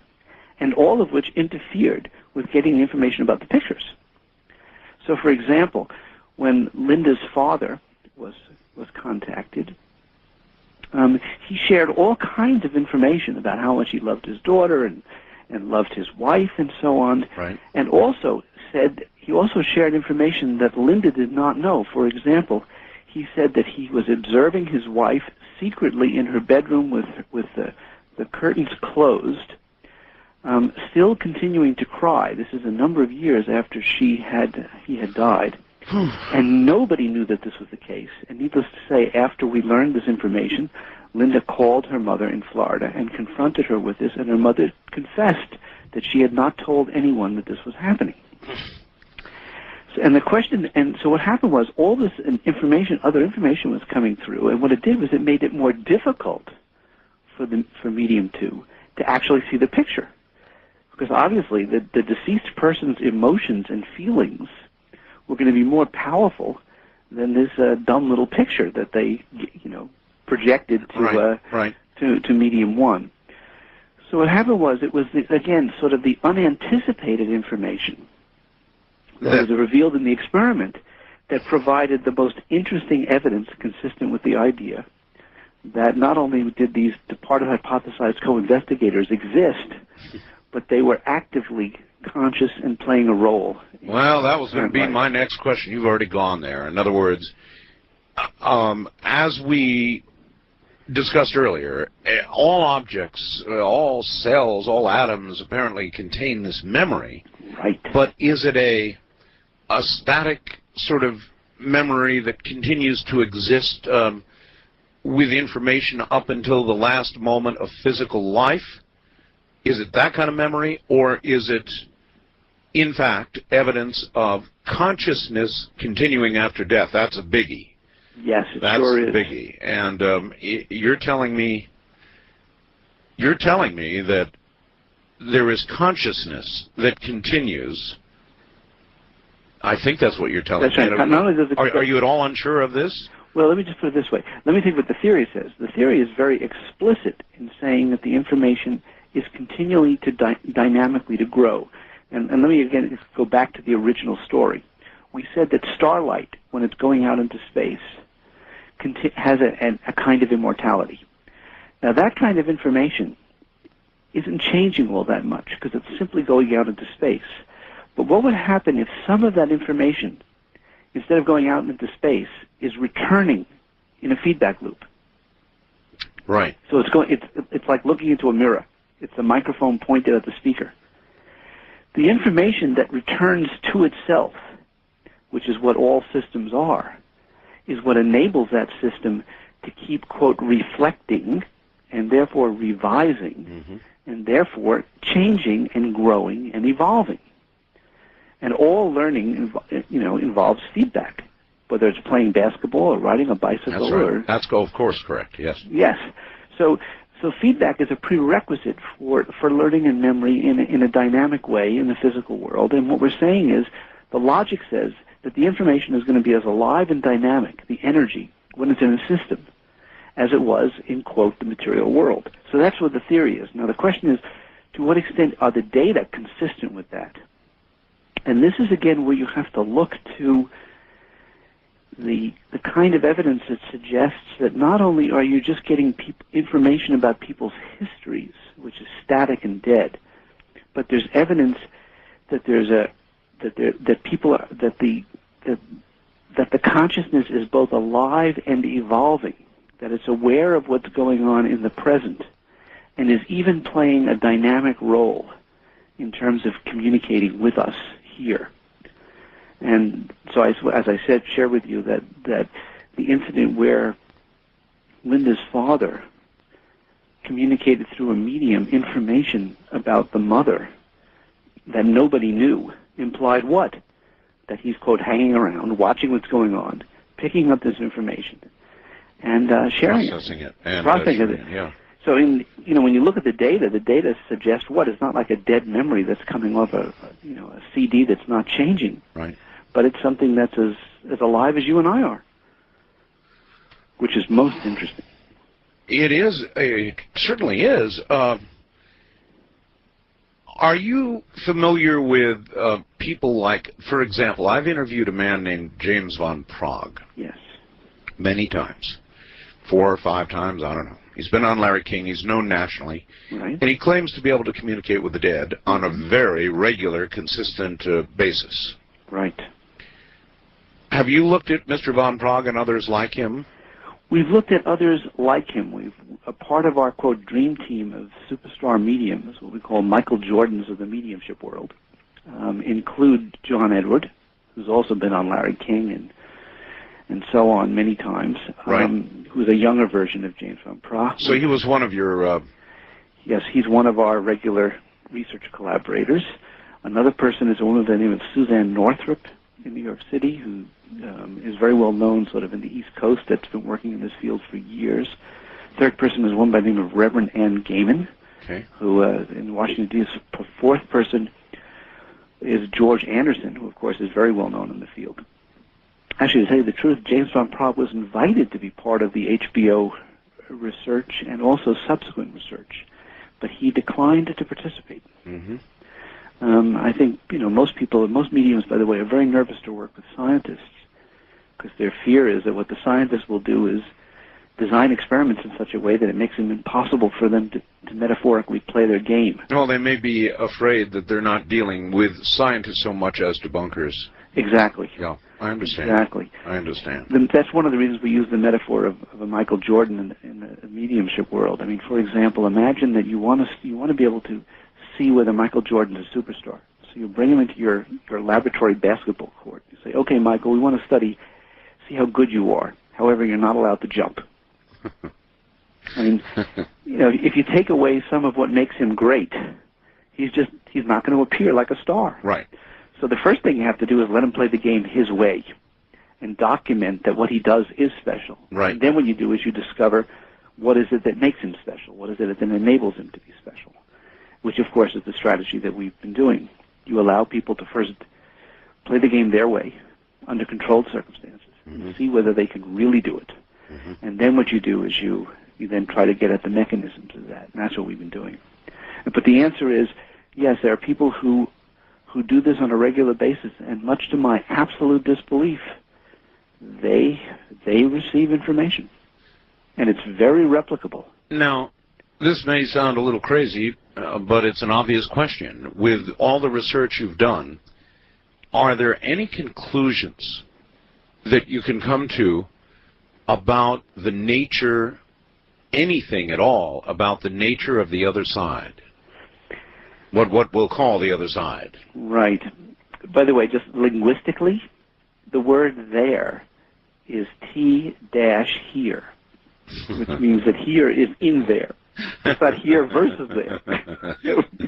and all of which interfered with getting the information about the pictures. So, for example, when Linda's father was contacted, he shared all kinds of information about how much he loved his daughter and loved his wife and so on. Right. And he also shared information that Linda did not know. For example, he said that he was observing his wife secretly in her bedroom with the curtains closed, still continuing to cry. This is a number of years after he had died. And nobody knew that this was the case. And needless to say, after we learned this information, Linda called her mother in Florida and confronted her with this, and her mother confessed that she had not told anyone that this was happening. So what happened was all this information, other information was coming through, and what it did was it made it more difficult for medium 2 to actually see the picture. Because obviously the deceased person's emotions and feelings were going to be more powerful than this dumb little picture that they, projected to medium 1. So what happened was it was, again, sort of the unanticipated information that was revealed in the experiment that provided the most interesting evidence consistent with the idea that not only did these departed hypothesized co-investigators exist, but they were actively conscious and playing a role. Well, that was going to be my next question. You've already gone there. In other words, as we discussed earlier, all objects, all cells, all atoms apparently contain this memory. Right. But is it a static sort of memory that continues to exist with information up until the last moment of physical life? Is it that kind of memory, or is it, in fact, evidence of consciousness continuing after death? That's a biggie. Yes, it That's sure a is. biggie. And you're telling me that there is consciousness that continues. I think that's what you're telling me. That's right. Not only does it Are you at all unsure of this? Well, let me just put it this way. Let me think what the theory says. The theory is very explicit in saying that the information is continually to dynamically to grow. And let me again go back to the original story. We said that starlight, when it's going out into space, has a kind of immortality. Now, that kind of information isn't changing all that much because it's simply going out into space. But what would happen if some of that information, instead of going out into space, is returning in a feedback loop? Right. So it's like looking into a mirror. It's a microphone pointed at the speaker. The information that returns to itself, which is what all systems are, is what enables that system to keep, quote, reflecting and therefore revising and therefore changing and growing and evolving. And all learning, involves feedback, whether it's playing basketball or riding a bicycle. That's right. That's, of course, correct, yes. Yes. So feedback is a prerequisite for learning and memory in a dynamic way in the physical world. And what we're saying is the logic says that the information is going to be as alive and dynamic, the energy, when it's in a system, as it was in, quote, the material world. So that's what the theory is. Now the question is, to what extent are the data consistent with that? And this is, again, where you have to look to the kind of evidence that suggests that not only are you just getting information about people's histories, which is static and dead, but there's evidence that the consciousness is both alive and evolving, that it's aware of what's going on in the present, and is even playing a dynamic role in terms of communicating with us here. And so, as I said, share with you that the incident where Linda's father communicated through a medium information about the mother that nobody knew implied what? That he's, quote, hanging around, watching what's going on, picking up this information, and sharing processing it. And processing it. Yeah. So, when you look at the data suggests what? It's not like a dead memory that's coming off a CD that's not changing. Right. But it's something that's as alive as you and I are, which is most interesting. It is. It certainly is. Are you familiar with people like, for example, I've interviewed a man named James von Prague. Yes. Many times. 4 or 5 times, I don't know. He's been on Larry King. He's known nationally. Right. And he claims to be able to communicate with the dead on a very regular, consistent basis. Right. Have you looked at Mr. von Prague and others like him? We've looked at others like him. A part of our, quote, dream team of superstar mediums, what we call Michael Jordans of the mediumship world, include John Edward, who's also been on Larry King and so on many times, right. Who's a younger version of James von Prague. So he was one of your... Yes, he's one of our regular research collaborators. Another person is a woman by the name of Suzanne Northrup in New York City, who is very well known sort of in the East Coast, that's been working in this field for years. Third person is one by the name of Reverend Ann Gaiman, okay. who in Washington, D.C. Fourth person is George Anderson, who of course is very well known in the field. Actually, to tell you the truth, James von Prague was invited to be part of the HBO research and also subsequent research, but he declined to participate. Mm-hmm. I think, most mediums, by the way, are very nervous to work with scientists because their fear is that what the scientists will do is design experiments in such a way that it makes it impossible for them to metaphorically play their game. Well, they may be afraid that they're not dealing with scientists so much as debunkers. Exactly. Yeah, I understand. Exactly. I understand. That's one of the reasons we use the metaphor of a Michael Jordan in the mediumship world. I mean, for example, imagine that you want to be able to see whether Michael Jordan is a superstar. So you bring him into your laboratory basketball court. You say, okay, Michael, we want to see how good you are. However, you're not allowed to jump. I mean, if you take away some of what makes him great, he's not going to appear like a star. Right. So the first thing you have to do is let him play the game his way and document that what he does is special. Right. And then what you do is you discover what is it that makes him special, what is it that enables him to be special, which, of course, is the strategy that we've been doing. You allow people to first play the game their way under controlled circumstances and see whether they can really do it. Mm-hmm. And then what you do is you then try to get at the mechanisms of that, and that's what we've been doing. But the answer is, yes, there are people who do this on a regular basis, and much to my absolute disbelief, they receive information, and it's very replicable. Now, this may sound a little crazy, but it's an obvious question. With all the research you've done, are there any conclusions that you can come to about the nature, anything at all, about the nature of the other side? What we'll call the other side. Right. By the way, just linguistically, the word there is T-here, which means that here is in there. It's not here versus there.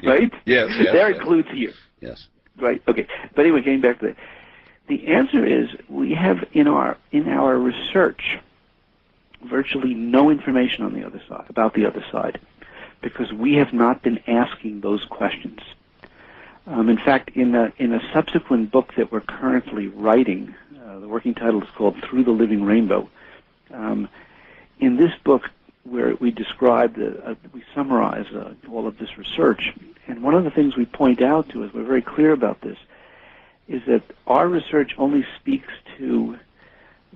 Right? Yes. There includes here. Yes. Right. Okay. But anyway, getting back to that, the answer is we have in our research virtually no information on the other side, about the other side, because we have not been asking those questions. In fact, in a subsequent book that we're currently writing, the working title is called Through the Living Rainbow. In this book, where we describe, we summarize all of this research, and one of the things we point out to, as we're very clear about this, is that our research only speaks to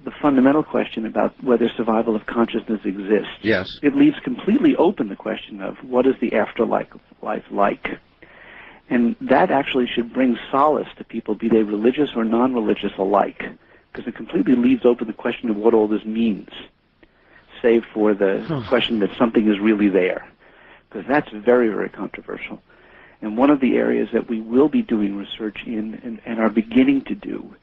the fundamental question about whether survival of consciousness exists. Yes. It leaves completely open the question of what is the afterlife like. And that actually should bring solace to people, be they religious or non-religious alike, because it completely leaves open the question of what all this means, save for the question that something is really there, because that's very, very controversial. And one of the areas that we will be doing research in and are beginning to do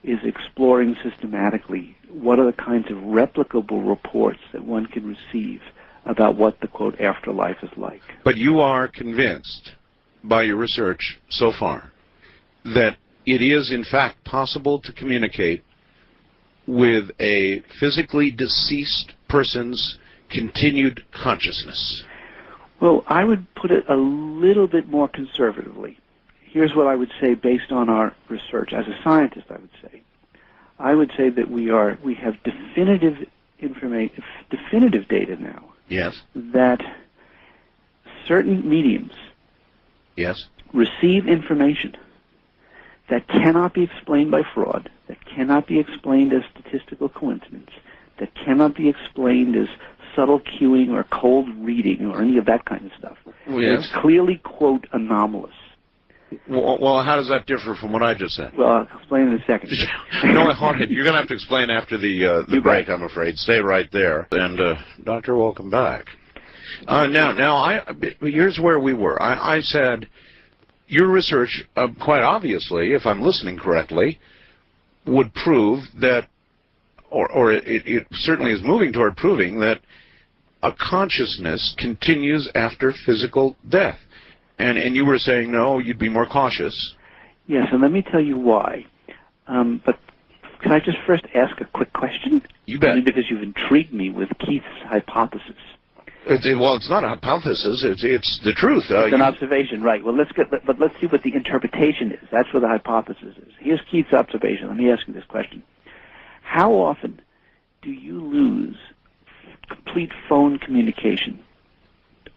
is exploring systematically what are the kinds of replicable reports that one can receive about what the, quote, afterlife is like. But you are convinced by your research so far that it is in fact possible to communicate with a physically deceased person's continued consciousness. Well, I would put it a little bit more conservatively. Here's what I would say based on our research. As a scientist, I would say that we have definitive data now. Yes. That certain mediums Yes. receive information that cannot be explained by fraud, that cannot be explained as statistical coincidence, that cannot be explained as subtle cueing or cold reading or any of that kind of stuff. Yes. It's clearly, quote, anomalous. Well, how does that differ from what I just said? Well, I'll explain in a second. No, Hawkins, you're going to have to explain after the break, I'm afraid. Stay right there. And, Doctor, welcome back. Here's where we were. I said, your research, quite obviously, if I'm listening correctly, would prove that, or it certainly is moving toward proving that a consciousness continues after physical death. And you were saying, no, you'd be more cautious. Yes, and let me tell you why. But can I just first ask a quick question? You bet. Only because you've intrigued me with Keith's hypothesis. Well, it's not a hypothesis. It's the truth. It's an observation, right? Well, let's see what the interpretation is. That's where the hypothesis is. Here's Keith's observation. Let me ask you this question: how often do you lose complete phone communication,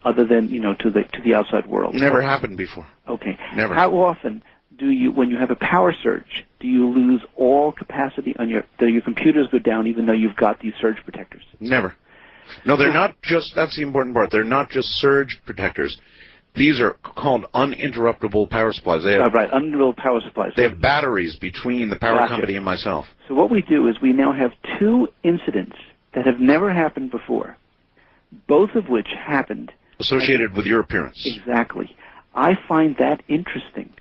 other than to the outside world? Never happened before. Okay. Never. How often do you, when you have a power surge, do you lose all capacity on your computers go down, even though you've got these surge protectors? Never. No, they're not just, that's the important part, they're not just surge protectors. These are called uninterruptible power supplies. They have, right, uninterruptible power supplies. They have batteries between the power company and myself. So what we do is we now have two incidents that have never happened before, both of which happened associated with your appearance. Exactly. I find that interesting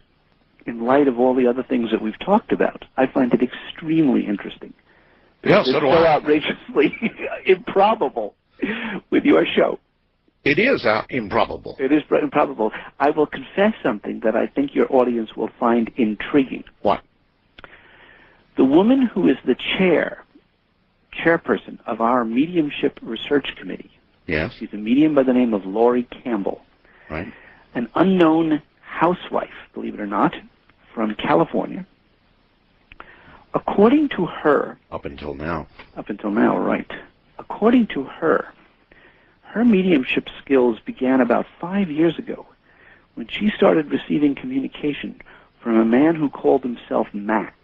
in light of all the other things that we've talked about. I find it extremely interesting. Yeah, so do I. It's so outrageously improbable with your show. It is improbable. It is improbable. I will confess something that I think your audience will find intriguing. What? The woman who is the chairperson of our mediumship research committee. Yes. She's a medium by the name of Laurie Campbell. Right. An unknown housewife, believe it or not, from California. According to her... Up until now, right. According to her, her mediumship skills began about 5 years ago when she started receiving communication from a man who called himself Max,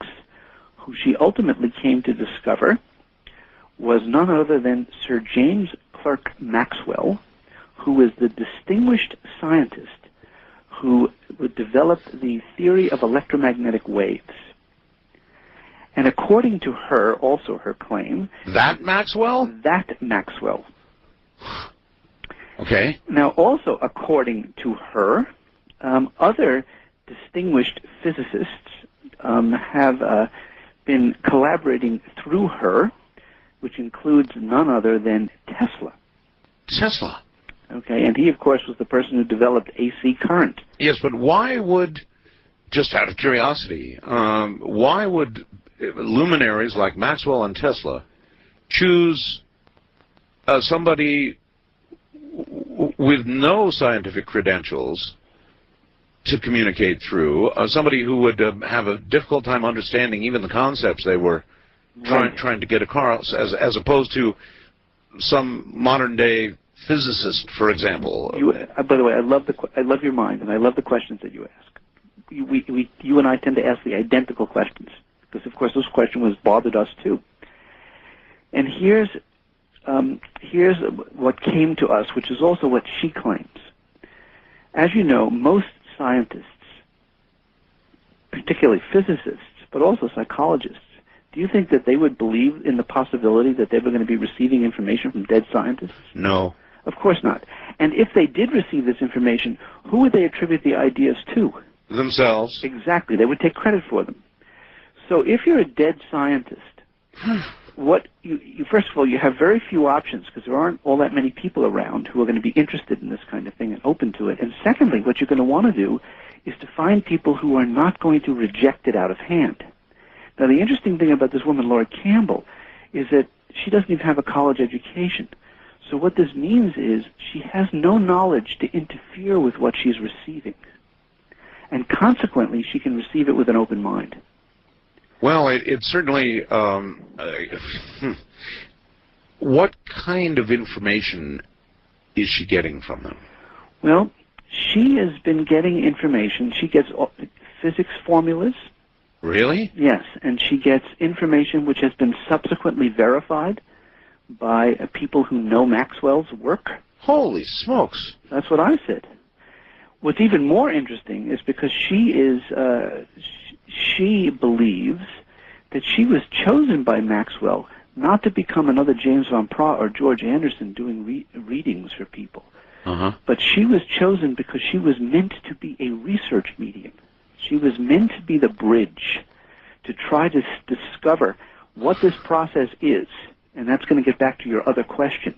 who she ultimately came to discover was none other than Sir James Clerk Maxwell, who was the distinguished scientist who developed the theory of electromagnetic waves. And according to her, also her claim... That Maxwell? That Maxwell. Okay. Now, also according to her, other distinguished physicists have been collaborating through her, which includes none other than Tesla. Tesla? Okay, and he, of course, was the person who developed AC current. Yes, but why would, just out of curiosity, why would luminaries like Maxwell and Tesla choose somebody with no scientific credentials to communicate through, somebody who would have a difficult time understanding even the concepts they were trying to get across, as opposed to some modern-day physicist, for example? By the way, I love your mind, and I love the questions that you ask. You and I tend to ask the identical questions, because, of course, this question bothered us, too. And here's what came to us, which is also what she claims. As you know, most scientists, particularly physicists, but also psychologists, do you think that they would believe in the possibility that they were going to be receiving information from dead scientists? No. Of course not. And if they did receive this information, who would they attribute the ideas to? Themselves. Exactly. They would take credit for them. So if you're a dead scientist, first of all, you have very few options, because there aren't all that many people around who are going to be interested in this kind of thing and open to it. And secondly, what you're going to want to do is to find people who are not going to reject it out of hand. Now, the interesting thing about this woman, Laura Campbell, is that she doesn't even have a college education. So what this means is she has no knowledge to interfere with what she's receiving. And consequently, she can receive it with an open mind. Well, it certainly... what kind of information is she getting from them? Well, she has been getting information. She gets physics formulas. Really? Yes, and she gets information which has been subsequently verified by people who know Maxwell's work. Holy smokes. That's what I said. What's even more interesting is because she believes that she was chosen by Maxwell not to become another James Van Praagh or George Anderson doing readings for people. But she was chosen because she was meant to be a research medium. She was meant to be the bridge to try to discover what this process is. And that's going to get back to your other question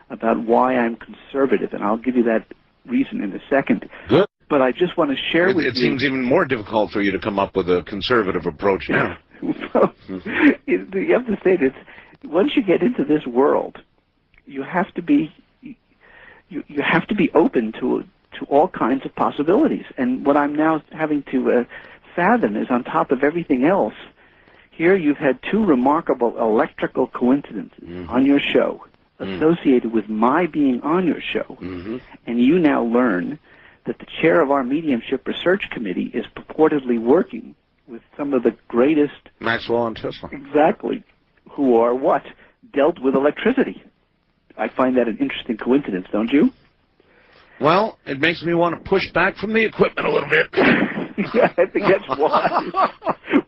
about why I'm conservative, and I'll give you that reason in a second. Good. But I just want to share with you... It seems even more difficult for you to come up with a conservative approach now. Well, you have to say this. Once you get into this world, you have to be open to all kinds of possibilities. And what I'm now having to fathom is, on top of everything else, here you've had two remarkable electrical coincidences on your show associated with my being on your show. And you now learn that the chair of our mediumship research committee is purportedly working with some of the greatest... Maxwell and Tesla. Exactly. Who are what? Dealt with electricity. I find that an interesting coincidence, don't you? Well, it makes me want to push back from the equipment a little bit. Yeah, I think that's why.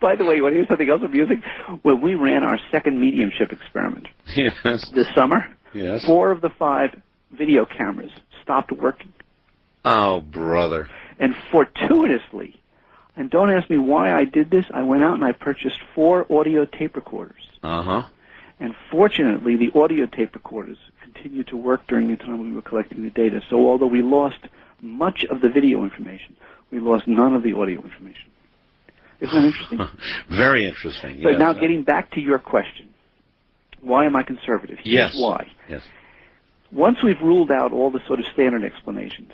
By the way, you want to hear something else amusing? When we ran our second mediumship experiment this summer, 4 of the 5 video cameras stopped working. Oh, brother. And fortuitously, and don't ask me why I did this, I went out and I purchased 4 audio tape recorders. And fortunately, the audio tape recorders continued to work during the time we were collecting the data. So although we lost much of the video information, we lost none of the audio information. Isn't that interesting? Very interesting. So now getting back to your question, why am I conservative? Here's why. Yes. Once we've ruled out all the sort of standard explanations,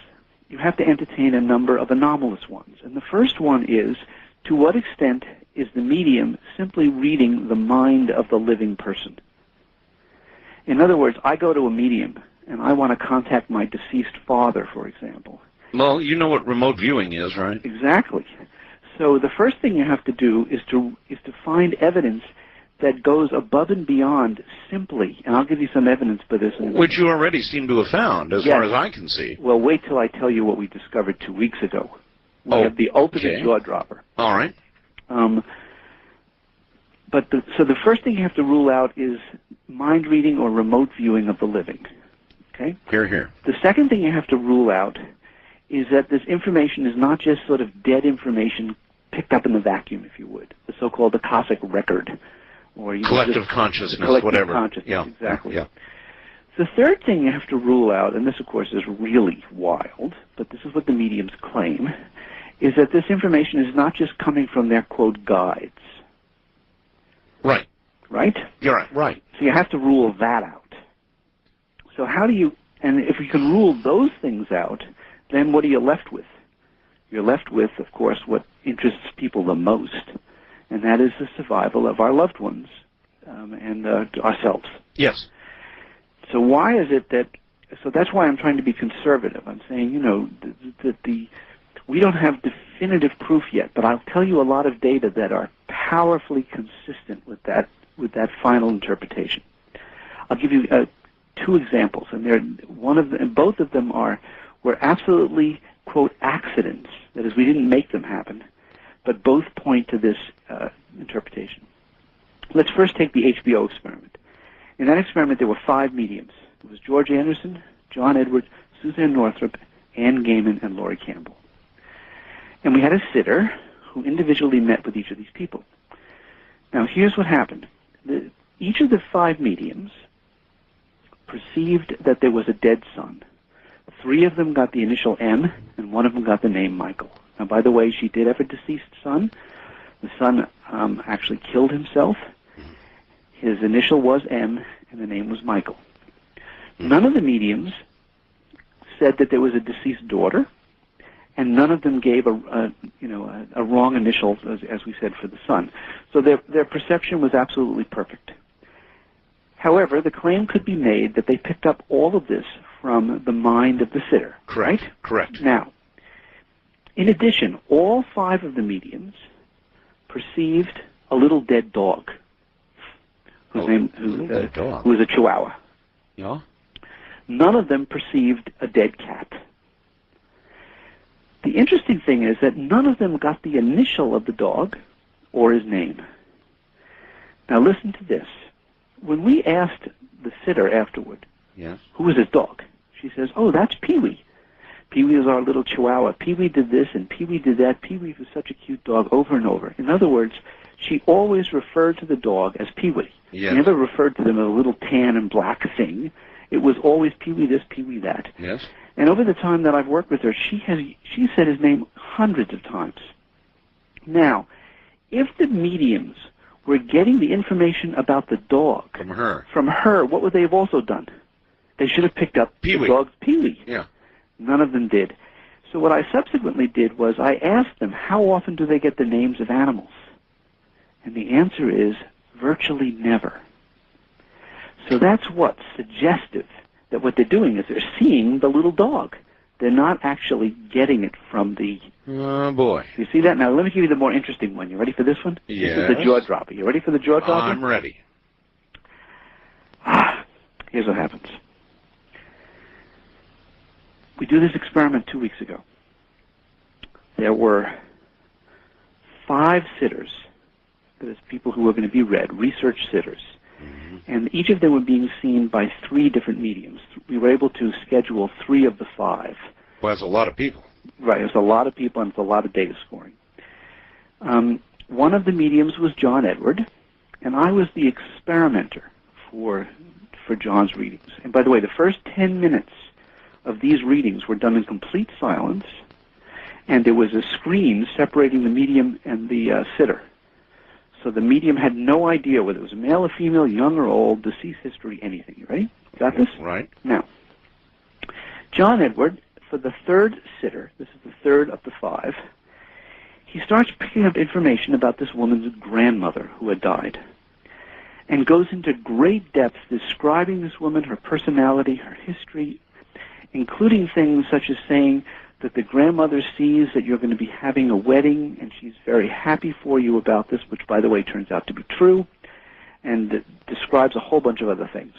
you have to entertain a number of anomalous ones. And the first one is, to what extent is the medium simply reading the mind of the living person? In other words, I go to a medium and I want to contact my deceased father, for example. Well, you know what remote viewing is, right? Exactly. So the first thing you have to do is to find evidence that goes above and beyond simply, and I'll give you some evidence for this. Which you already seem to have found, as far as I can see. Well, wait till I tell you what we discovered 2 weeks ago. We have the ultimate jaw-dropper. All right. So the first thing you have to rule out is mind reading or remote viewing of the living. Okay? Hear, hear. The second thing you have to rule out is that this information is not just sort of dead information picked up in the vacuum, if you would, the so-called Akashic record. Or collective consciousness, collective whatever. Consciousness, exactly. Yeah. The third thing you have to rule out, and this, of course, is really wild, but this is what the mediums claim, is that this information is not just coming from their, quote, guides. Right. Right? You're right. Right. So you have to rule that out. So how do you, and if you can rule those things out, then what are you left with? You're left with, of course, what interests people the most, and that is the survival of our loved ones and ourselves. Yes. So why is it that, so that's why I'm trying to be conservative. I'm saying, that we don't have definitive proof yet, but I'll tell you a lot of data that are powerfully consistent with that final interpretation. I'll give you 2 examples, and both of them were absolutely, quote, accidents. That is, we didn't make them happen, but both point to this interpretation. Let's first take the HBO experiment. In that experiment, there were 5 mediums. It was George Anderson, John Edward, Suzanne Northrop, Ann Gaiman, and Laurie Campbell. And we had a sitter who individually met with each of these people. Now, here's what happened. Each of the 5 mediums perceived that there was a dead son. 3 of them got the initial M, and 1 of them got the name Michael. Now, by the way, she did have a deceased son. The son actually killed himself. His initial was M, and the name was Michael. None of the mediums said that there was a deceased daughter, and none of them gave a wrong initial, as we said, for the son. So their perception was absolutely perfect. However, the claim could be made that they picked up all of this from the mind of the sitter. Correct. Right? Correct. Now, in addition, all 5 of the mediums perceived a little dead dog, who was a Chihuahua. Yeah. None of them perceived a dead cat. The interesting thing is that none of them got the initial of the dog or his name. Now listen to this. When we asked the sitter afterward, yes, who was his dog, she says, "Oh, that's Pee-wee. Pee-wee is our little Chihuahua. Pee-wee did this and Pee-wee did that. Pee-wee was such a cute dog," over and over. In other words, she always referred to the dog as Pee-wee. Yes. She never referred to them as a little tan and black thing. It was always Pee-wee this, Pee-wee that. Yes. And over the time that I've worked with her, she said his name hundreds of times. Now, if the mediums were getting the information about the dog from her, what would they have also done? They should have picked up the dog's Pee-wee. Yeah. None of them did. So what I subsequently did was I asked them, how often do they get the names of animals? And the answer is virtually never. So that's what's suggestive, that what they're doing is they're seeing the little dog. They're not actually getting it from the... Oh, boy. You see that? Now, let me give you the more interesting one. You ready for this one? Yes. This is the jaw dropper. You ready for the jaw dropper? I'm ready. Here's what happens. We do this experiment 2 weeks ago. There were 5 sitters, that is, people who were going to be read, research sitters. And each of them were being seen by 3 different mediums. We were able to schedule 3 of the 5. Well, that's a lot of people. Right, it's a lot of people and it's a lot of data scoring. One of the mediums was John Edward, and I was the experimenter for John's readings. And by the way, the first 10 minutes of these readings were done in complete silence, and there was a screen separating the medium and the sitter. So the medium had no idea whether it was a male or female, young or old, deceased history, anything. You ready? Got this? Right. Now, John Edward, for the 3rd sitter, this is the 3rd of the 5, he starts picking up information about this woman's grandmother who had died, and goes into great depth describing this woman, her personality, her history, including things such as saying that the grandmother sees that you're going to be having a wedding, and she's very happy for you about this, which, by the way, turns out to be true. and describes a whole bunch of other things.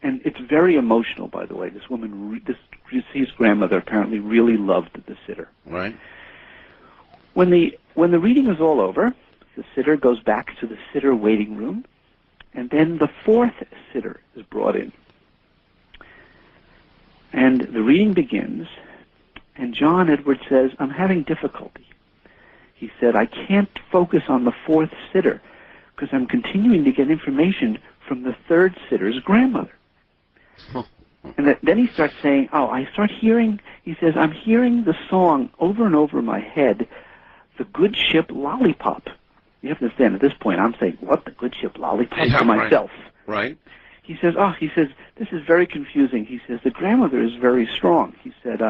And it's very emotional, by the way. This woman, this deceased grandmother, apparently really loved the sitter. Right. When the reading is all over, the sitter goes back to the sitter waiting room, and then the fourth sitter is brought in. And the reading begins, and John Edwards says, "I'm having difficulty." He said, "I can't focus on the fourth sitter because I'm continuing to get information from the third sitter's grandmother." And then he starts saying, I start hearing, he says, "I'm hearing the song over and over in my head, The Good Ship Lollipop." You have to understand, at this point, I'm saying, "What, the Good Ship Lollipop?" to myself. Right. He says, "This is very confusing." He says, "The grandmother is very strong." He said,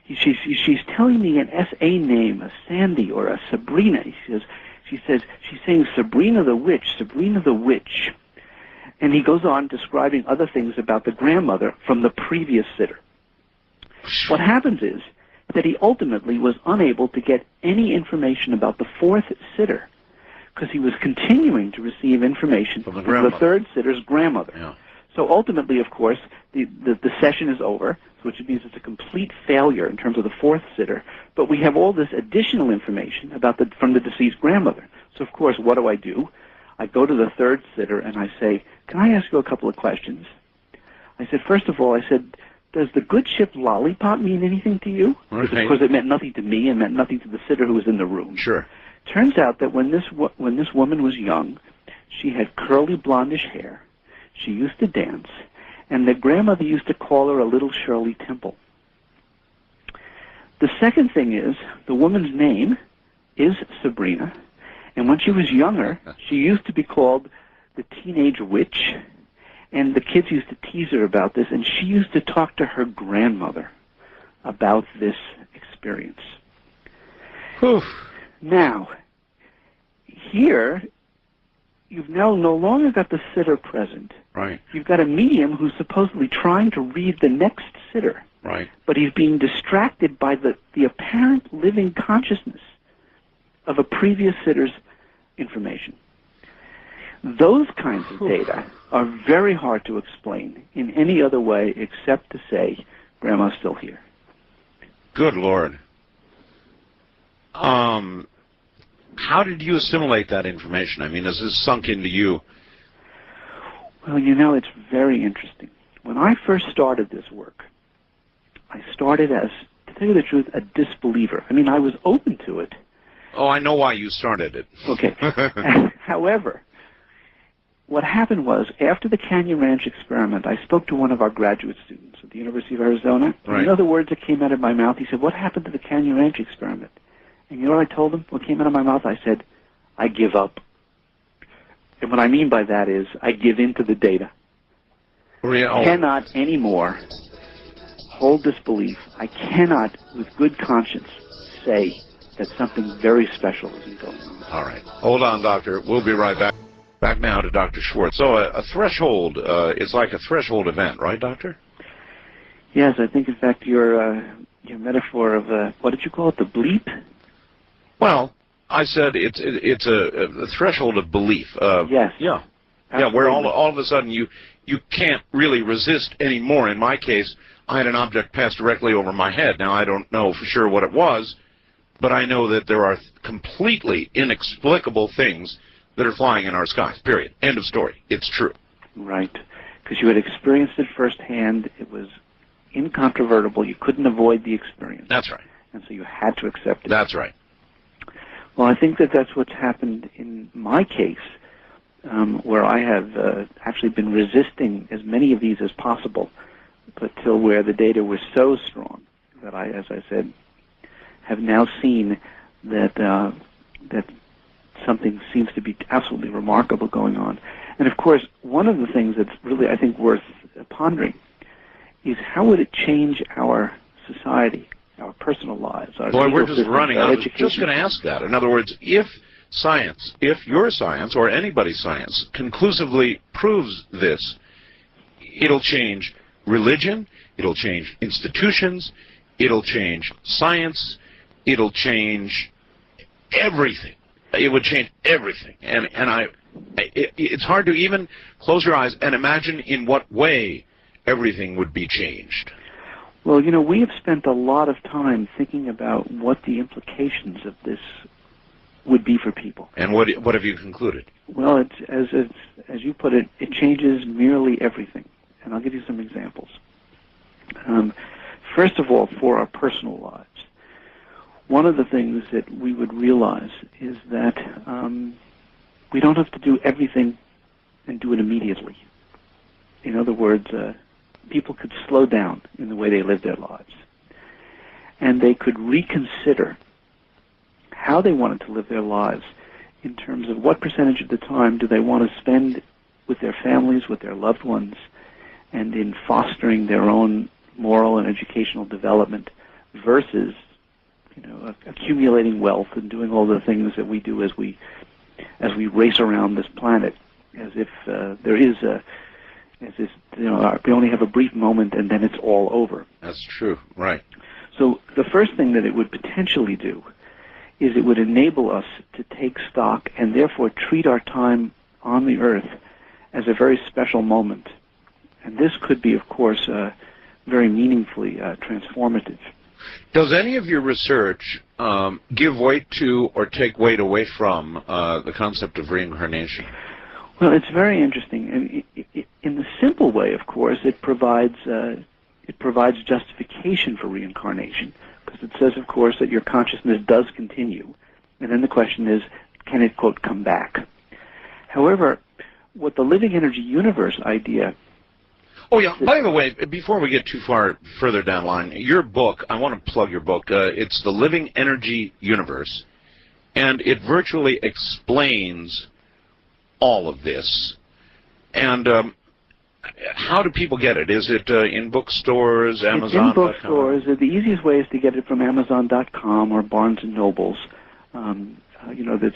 she's telling me an S.A. name, a Sandy or a Sabrina." She says, she's saying Sabrina the Witch, Sabrina the Witch. And he goes on describing other things about the grandmother from the previous sitter. What happens is that he ultimately was unable to get any information about the fourth sitter because he was continuing to receive information from the third sitter's grandmother. Yeah. So ultimately, of course, the session is over, which means it's a complete failure in terms of the fourth sitter, but we have all this additional information about from the deceased grandmother. So, of course, what do? I go to the third sitter and I say, "Can I ask you a couple of questions?" I said, "First of all," I said, "does the Good Ship Lollipop mean anything to you?" Because, of course, it meant nothing to me and meant nothing to the sitter who was in the room. Sure. Turns out that when this woman was young, she had curly blondish hair. She used to dance, and the grandmother used to call her a little Shirley Temple. The second thing is, the woman's name is Sabrina, and when she was younger, she used to be called the Teenage Witch, and the kids used to tease her about this, and she used to talk to her grandmother about this experience." Whew. Now, here, you've now no longer got the sitter present. Right. You've got a medium who's supposedly trying to read the next sitter. Right. But he's being distracted by the apparent living consciousness of a previous sitter's information. Those kinds of data are very hard to explain in any other way except to say, Grandma's still here. Good Lord. How did you assimilate that information? I mean, has this sunk into you? Well, it's very interesting. When I first started this work, I started as, to tell you the truth, a disbeliever. I mean, I was open to it. Oh, I know why you started it. Okay. However, what happened was, after the Canyon Ranch experiment, I spoke to one of our graduate students at the University of Arizona. Right. In other words that came out of my mouth, he said, "What happened to the Canyon Ranch experiment?" And you know what I told him? What came out of my mouth? I said, "I give up." And what I mean by that is, I give in to the data. I cannot anymore hold this belief. I cannot, with good conscience, say that something very special isn't going on. All right. Hold on, Doctor. We'll be right back. Back now to Dr. Schwartz. So a threshold, it's like a threshold event, right, Doctor? Yes, I think, in fact, your metaphor of, what did you call it, the bleep? Well, I said it's a threshold of belief. Yes. Yeah. Absolutely. Yeah, where all of a sudden you can't really resist anymore. In my case, I had an object pass directly over my head. Now, I don't know for sure what it was, but I know that there are completely inexplicable things that are flying in our skies, period. End of story. It's true. Right. Because you had experienced it firsthand. It was incontrovertible. You couldn't avoid the experience. That's right. And so you had to accept it. That's right. Well, I think that that's what's happened in my case, where I have actually been resisting as many of these as possible, but till where the data was so strong that I, as I said, have now seen that that something seems to be absolutely remarkable going on. And of course, one of the things that's really, I think, worth pondering is how would it change our society, our personal lives, our Boy, we're legal just systems, running. our I was education. just going to ask that. In other words, if science, if your science or anybody's science conclusively proves this, it'll change religion, it'll change institutions, it'll change science, it'll change everything. It would change everything. And It's hard to even close your eyes and imagine in what way everything would be changed. Well, you know, we have spent a lot of time thinking about what the implications of this would be for people. And what have you concluded? Well, as you put it, it changes nearly everything. And I'll give you some examples. First of all, for our personal lives, one of the things that we would realize is that we don't have to do everything and do it immediately. In other words, people could slow down in the way they live their lives. And they could reconsider how they wanted to live their lives in terms of what percentage of the time do they want to spend with their families, with their loved ones, and in fostering their own moral and educational development versus, you know, accumulating wealth and doing all the things that we do as we race around this planet, as if we only have a brief moment and then it's all over. That's true, right. So the first thing that it would potentially do is it would enable us to take stock and therefore treat our time on the earth as a very special moment. And this could be, of course, very meaningfully transformative. Does any of your research give weight to or take weight away from the concept of reincarnation? Well, it's very interesting. And in the simple way, of course, it provides justification for reincarnation, because it says, of course, that your consciousness does continue. And then the question is, can it, quote, come back? However, what the living energy universe idea... Oh, yeah. By the way, before we get too far further down the line, your book, I want to plug your book. It's The Living Energy Universe, and it virtually explains all of this. And how do people get it? Is it in bookstores, Amazon? It's in bookstores. The easiest way is to get it from Amazon.com or Barnes & Noble's. The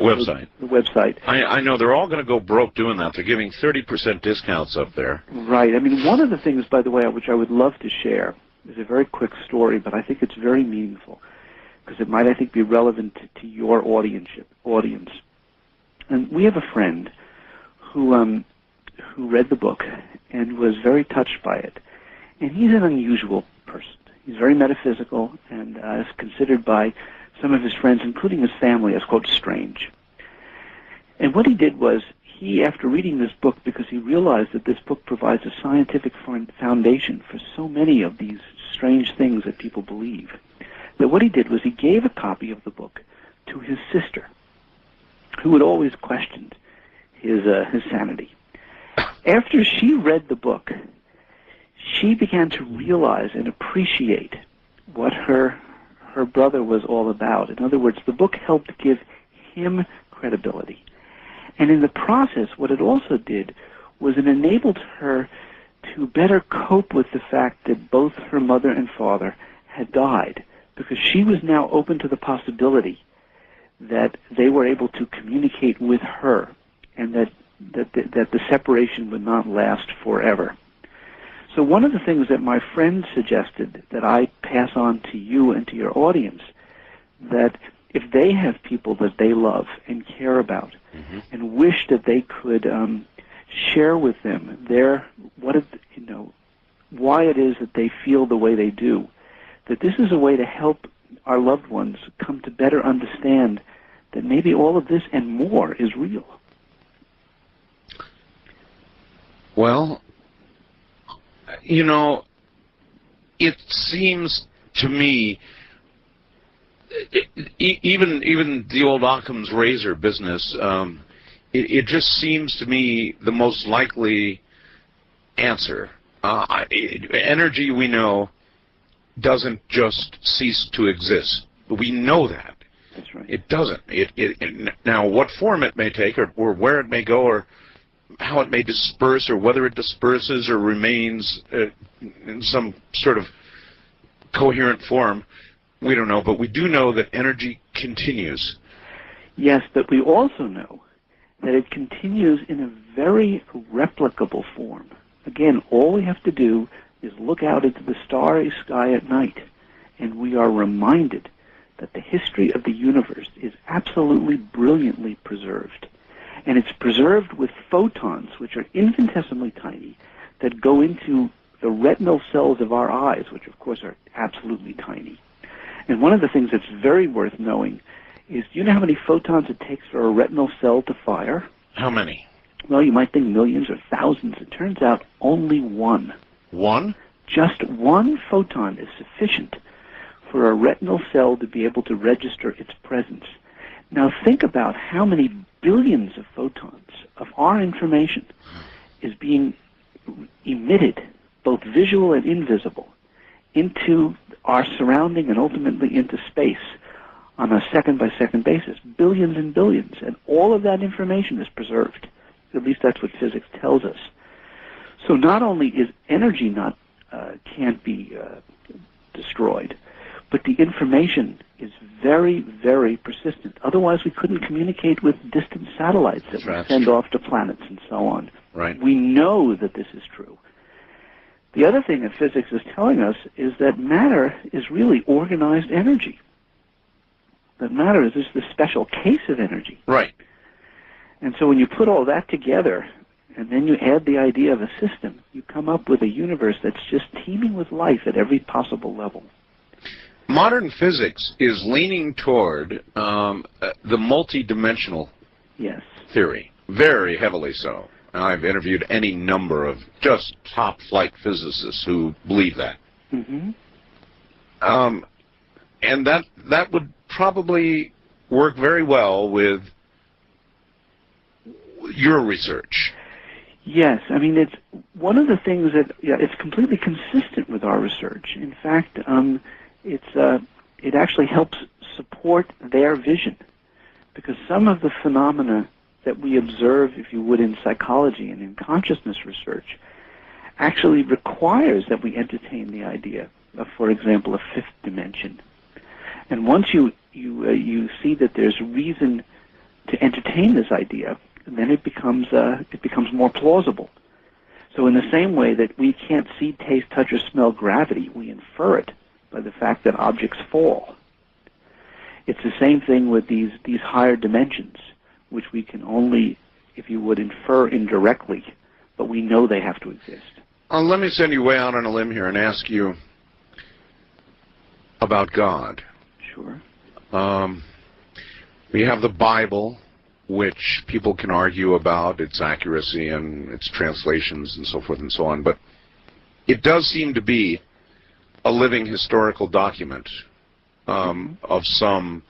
website. I know they're all going to go broke doing that. They're giving 30% discounts up there. Right. I mean, one of the things, by the way, which I would love to share is a very quick story, but I think it's very meaningful because it might, I think, be relevant to your audience. And we have a friend who read the book and was very touched by it. And he's an unusual person. He's very metaphysical and is considered by some of his friends, including his family, as, quote, strange. And what he did was, after reading this book, because he realized that this book provides a scientific foundation for so many of these strange things that people believe, that what he did was he gave a copy of the book to his sister, who had always questioned his sanity. After she read the book, she began to realize and appreciate what her brother was all about. In other words, the book helped give him credibility. And in the process, what it also did was it enabled her to better cope with the fact that both her mother and father had died, because she was now open to the possibility that they were able to communicate with her and that the separation would not last forever. So one of the things that my friend suggested that I pass on to you and to your audience, that if they have people that they love and care about and wish that they could share with them why it is that they feel the way they do, that this is a way to help our loved ones come to better understand that maybe all of this and more is real. Well, you know, it seems to me, even the old Occam's razor business, it just seems to me the most likely answer. Energy, we know, doesn't just cease to exist. We know that. That's right. It doesn't. Now, what form it may take, or where it may go, or how it may disperse, or whether it disperses or remains in some sort of coherent form, we don't know. But we do know that energy continues. Yes, but we also know that it continues in a very replicable form. Again, all we have to do is look out into the starry sky at night, and we are reminded that the history of the universe is absolutely brilliantly preserved. And it's preserved with photons, which are infinitesimally tiny, that go into the retinal cells of our eyes, which of course are absolutely tiny. And one of the things that's very worth knowing is, do you know how many photons it takes for a retinal cell to fire? How many? Well, you might think millions or thousands. It turns out only one. One? Just one photon is sufficient for a retinal cell to be able to register its presence. Now think about how many billions of photons of our information is being emitted, both visual and invisible, into our surrounding and ultimately into space on a second-by-second basis. Billions and billions. And all of that information is preserved. At least that's what physics tells us. So not only is energy can't be destroyed, but the information is very, very persistent. Otherwise, we couldn't communicate with distant satellites that we send off to planets and so on. Right. We know that this is true. The other thing that physics is telling us is that matter is really organized energy. That matter is just the special case of energy. Right. And so when you put all that together, and then you add the idea of a system, you come up with a universe that's just teeming with life at every possible level. Modern physics is leaning toward the multidimensional theory, very heavily so. I've interviewed any number of just top-flight physicists who believe that. Mm-hmm. And that would probably work very well with your research. Yes, I mean, it's one of the things that it's completely consistent with our research. In fact, it actually helps support their vision, because some of the phenomena that we observe, if you would, in psychology and in consciousness research, actually requires that we entertain the idea of, for example, a fifth dimension. And once you see that there's reason to entertain this idea, then it becomes more plausible. So in the same way that we can't see, taste, touch, or smell gravity, we infer it by the fact that objects fall. It's the same thing with these higher dimensions, which we can only, if you would, infer indirectly, but we know they have to exist. Let me send you way out on a limb here and ask you about God. Sure. We have the Bible, which people can argue about its accuracy and its translations and so forth and so on, but it does seem to be a living historical document of some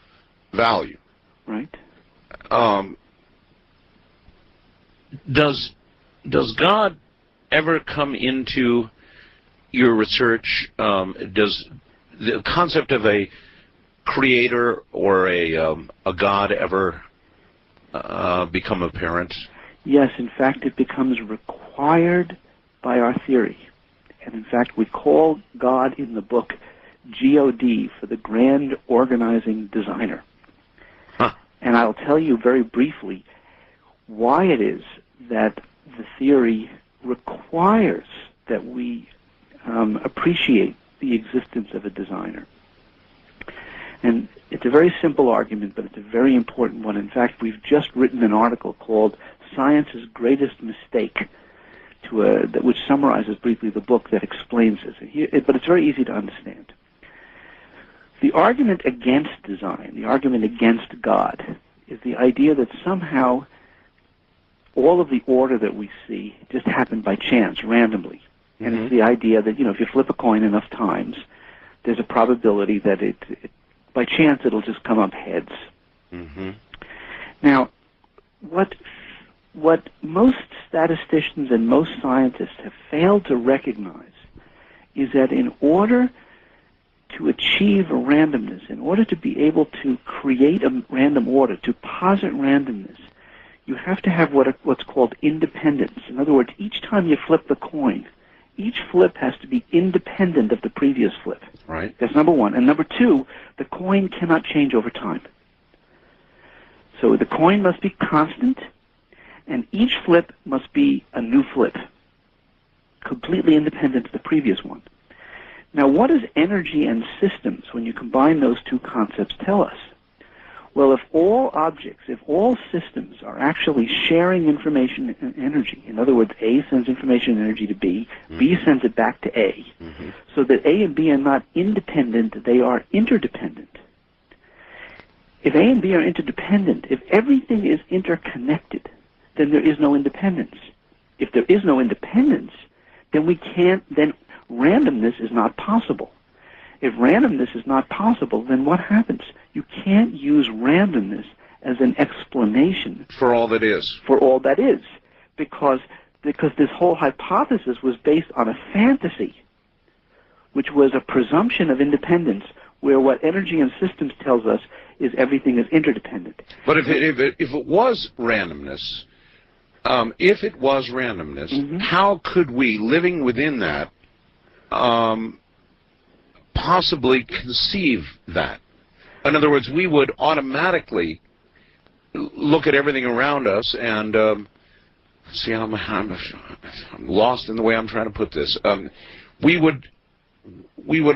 value. Right. Does God ever come into your research? Does the concept of a creator or a God ever become apparent? Yes, in fact, it becomes required by our theory. And in fact, we call God in the book G-O-D, for the Grand Organizing Designer. Huh. And I'll tell you very briefly why it is that the theory requires that we appreciate the existence of a designer. And it's a very simple argument, but it's a very important one. In fact, we've just written an article called Science's Greatest Mistake, which summarizes briefly the book that explains this. But it's very easy to understand. The argument against design, the argument against God, is the idea that somehow all of the order that we see just happened by chance, randomly. And it's the idea that, if you flip a coin enough times, there's a probability that by chance it'll just come up heads. Mm-hmm. Now, what most statisticians and most scientists have failed to recognize is that in order to achieve a randomness, in order to be able to create a random order, to posit randomness, you have to have what's called independence. In other words, each time you flip the coin, each flip has to be independent of the previous flip. Right. That's number one. And number two, the coin cannot change over time. So the coin must be constant, and each flip must be a new flip, completely independent of the previous one. Now, what does energy and systems, when you combine those two concepts, tell us? Well, if all objects, if all systems are actually sharing information and energy, in other words, A sends information and energy to B, B sends it back to A, so that A and B are not independent, they are interdependent. If A and B are interdependent, if everything is interconnected, then there is no independence. If there is no independence, then then randomness is not possible. If randomness is not possible, then what happens? You can't use randomness as an explanation for all that is. For all that is, because this whole hypothesis was based on a fantasy, which was a presumption of independence, where what energy and systems tells us is everything is interdependent. But if it was randomness, how could we, living within that, possibly conceive that? In other words, we would automatically look at everything around us and see, I'm lost in the way I'm trying to put this. We would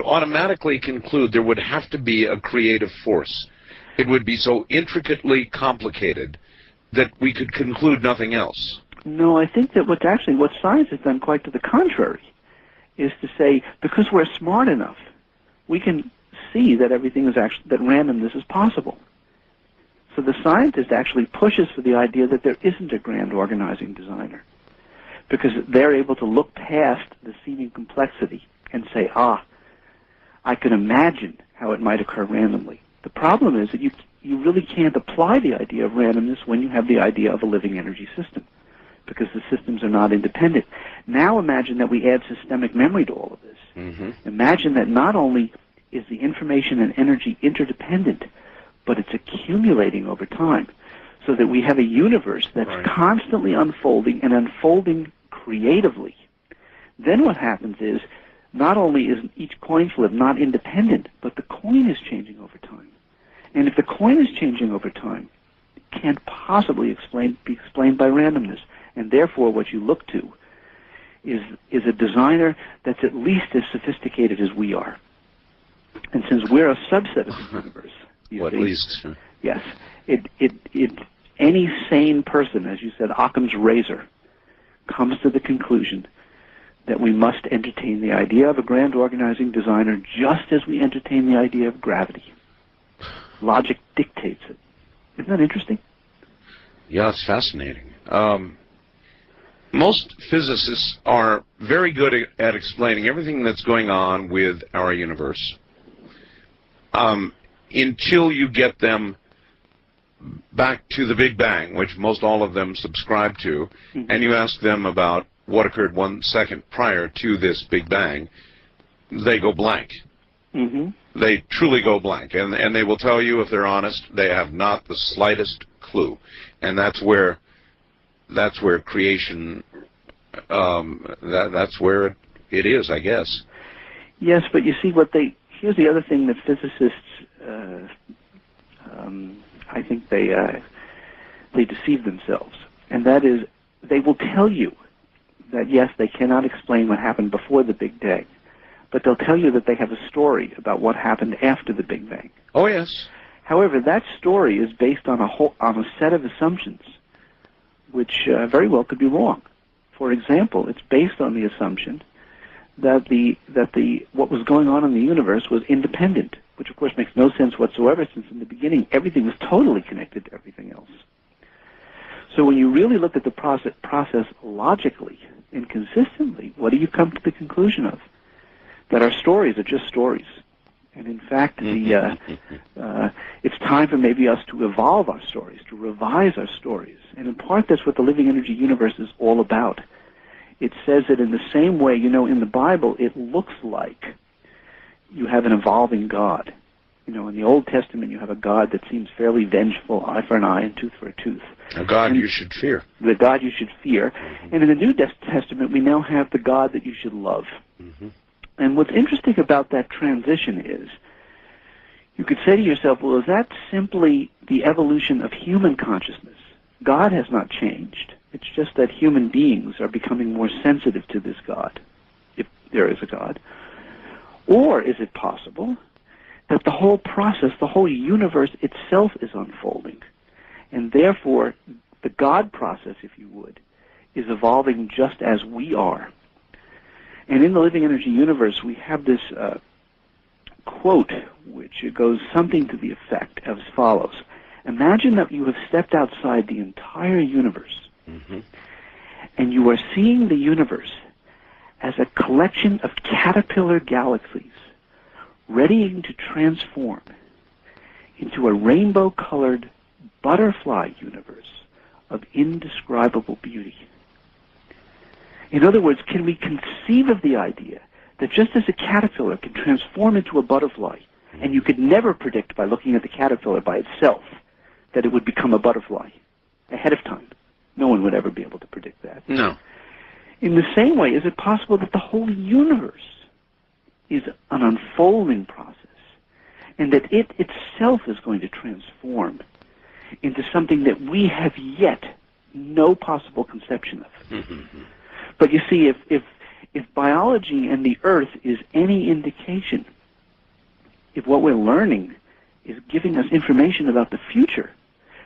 automatically conclude there would have to be a creative force. It would be so intricately complicated that we could conclude nothing else. No, I think that what science has done, quite to the contrary, is to say, because we're smart enough, we can see that everything is that randomness is possible. So the scientist actually pushes for the idea that there isn't a grand organizing designer, because they're able to look past the seeming complexity and say, I can imagine how it might occur randomly. The problem is that you really can't apply the idea of randomness when you have the idea of a living energy system, because the systems are not independent. Now imagine that we add systemic memory to all of this. Imagine that not only is the information and energy interdependent, but it's accumulating over time, so that we have a universe that's constantly unfolding and unfolding creatively. Then what happens is, not only is each coin flip not independent, but the coin is changing over time. And if the coin is changing over time, it can't possibly be explained by randomness. And therefore, what you look to is a designer that's at least as sophisticated as we are. And since we're a subset of the universe, at least. Yes, any sane person, as you said, Occam's razor, comes to the conclusion that we must entertain the idea of a grand organizing designer just as we entertain the idea of gravity. Logic dictates it. Isn't that interesting? Yeah, it's fascinating. Most physicists are very good at explaining everything that's going on with our universe until you get them back to the Big Bang, which most all of them subscribe to, and you ask them about what occurred 1 second prior to this Big Bang, they go blank. They truly go blank, and they will tell you, if they're honest, they have not the slightest clue. And that's where creation, that's where it is, I guess. Yes, but you see, here's the other thing that physicists, I think they deceive themselves, and that is, they will tell you that yes, they cannot explain what happened before the Big Bang, but they'll tell you that they have a story about what happened after the Big Bang. Oh yes. However, that story is based on a set of assumptions, which very well could be wrong. For example, it's based on the assumption that what was going on in the universe was independent, which of course makes no sense whatsoever, since in the beginning everything was totally connected to everything else. So when you really look at the process logically and consistently, what do you come to the conclusion of? That our stories are just stories. And in fact, it's time for maybe us to evolve our stories, to revise our stories. And in part, that's what the living energy universe is all about. It says that in the same way, in the Bible, it looks like you have an evolving God. In the Old Testament, you have a God that seems fairly vengeful, eye for an eye and tooth for a tooth. A God you should fear. The God you should fear. And in the New Testament, we now have the God that you should love. And what's interesting about that transition is, you could say to yourself, well, is that simply the evolution of human consciousness? God has not changed. It's just that human beings are becoming more sensitive to this God, if there is a God. Or is it possible that the whole process, the whole universe itself is unfolding. And therefore, the God process, if you would, is evolving just as we are. And in the living energy universe, we have this quote, which goes something to the effect as follows. Imagine that you have stepped outside the entire universe, and you are seeing the universe as a collection of caterpillar galaxies readying to transform into a rainbow-colored butterfly universe of indescribable beauty. In other words, can we conceive of the idea that just as a caterpillar can transform into a butterfly, and you could never predict by looking at the caterpillar by itself that it would become a butterfly ahead of time? No one would ever be able to predict that. No. In the same way, is it possible that the whole universe is an unfolding process, and that it itself is going to transform into something that we have yet no possible conception of? But you see, if biology and the Earth is any indication, if what we're learning is giving us information about the future,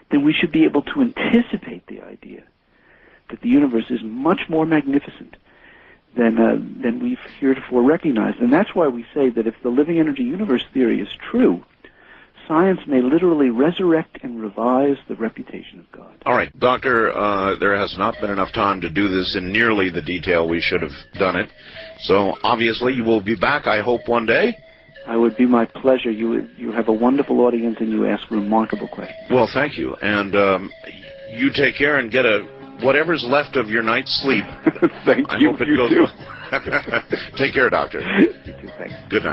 then we should be able to anticipate the idea that the universe is much more magnificent than we've heretofore recognized. And that's why we say that if the living energy universe theory is true, science may literally resurrect and revise the reputation of God. All right, Doctor, there has not been enough time to do this in nearly the detail we should have done it. So obviously you will be back, I hope, one day. It would be my pleasure. You have a wonderful audience and you ask remarkable questions. Well, thank you. And you take care and get whatever's left of your night's sleep. Thank I you. hope it You goes too. well. Take care, Doctor. You too, thanks. Good night.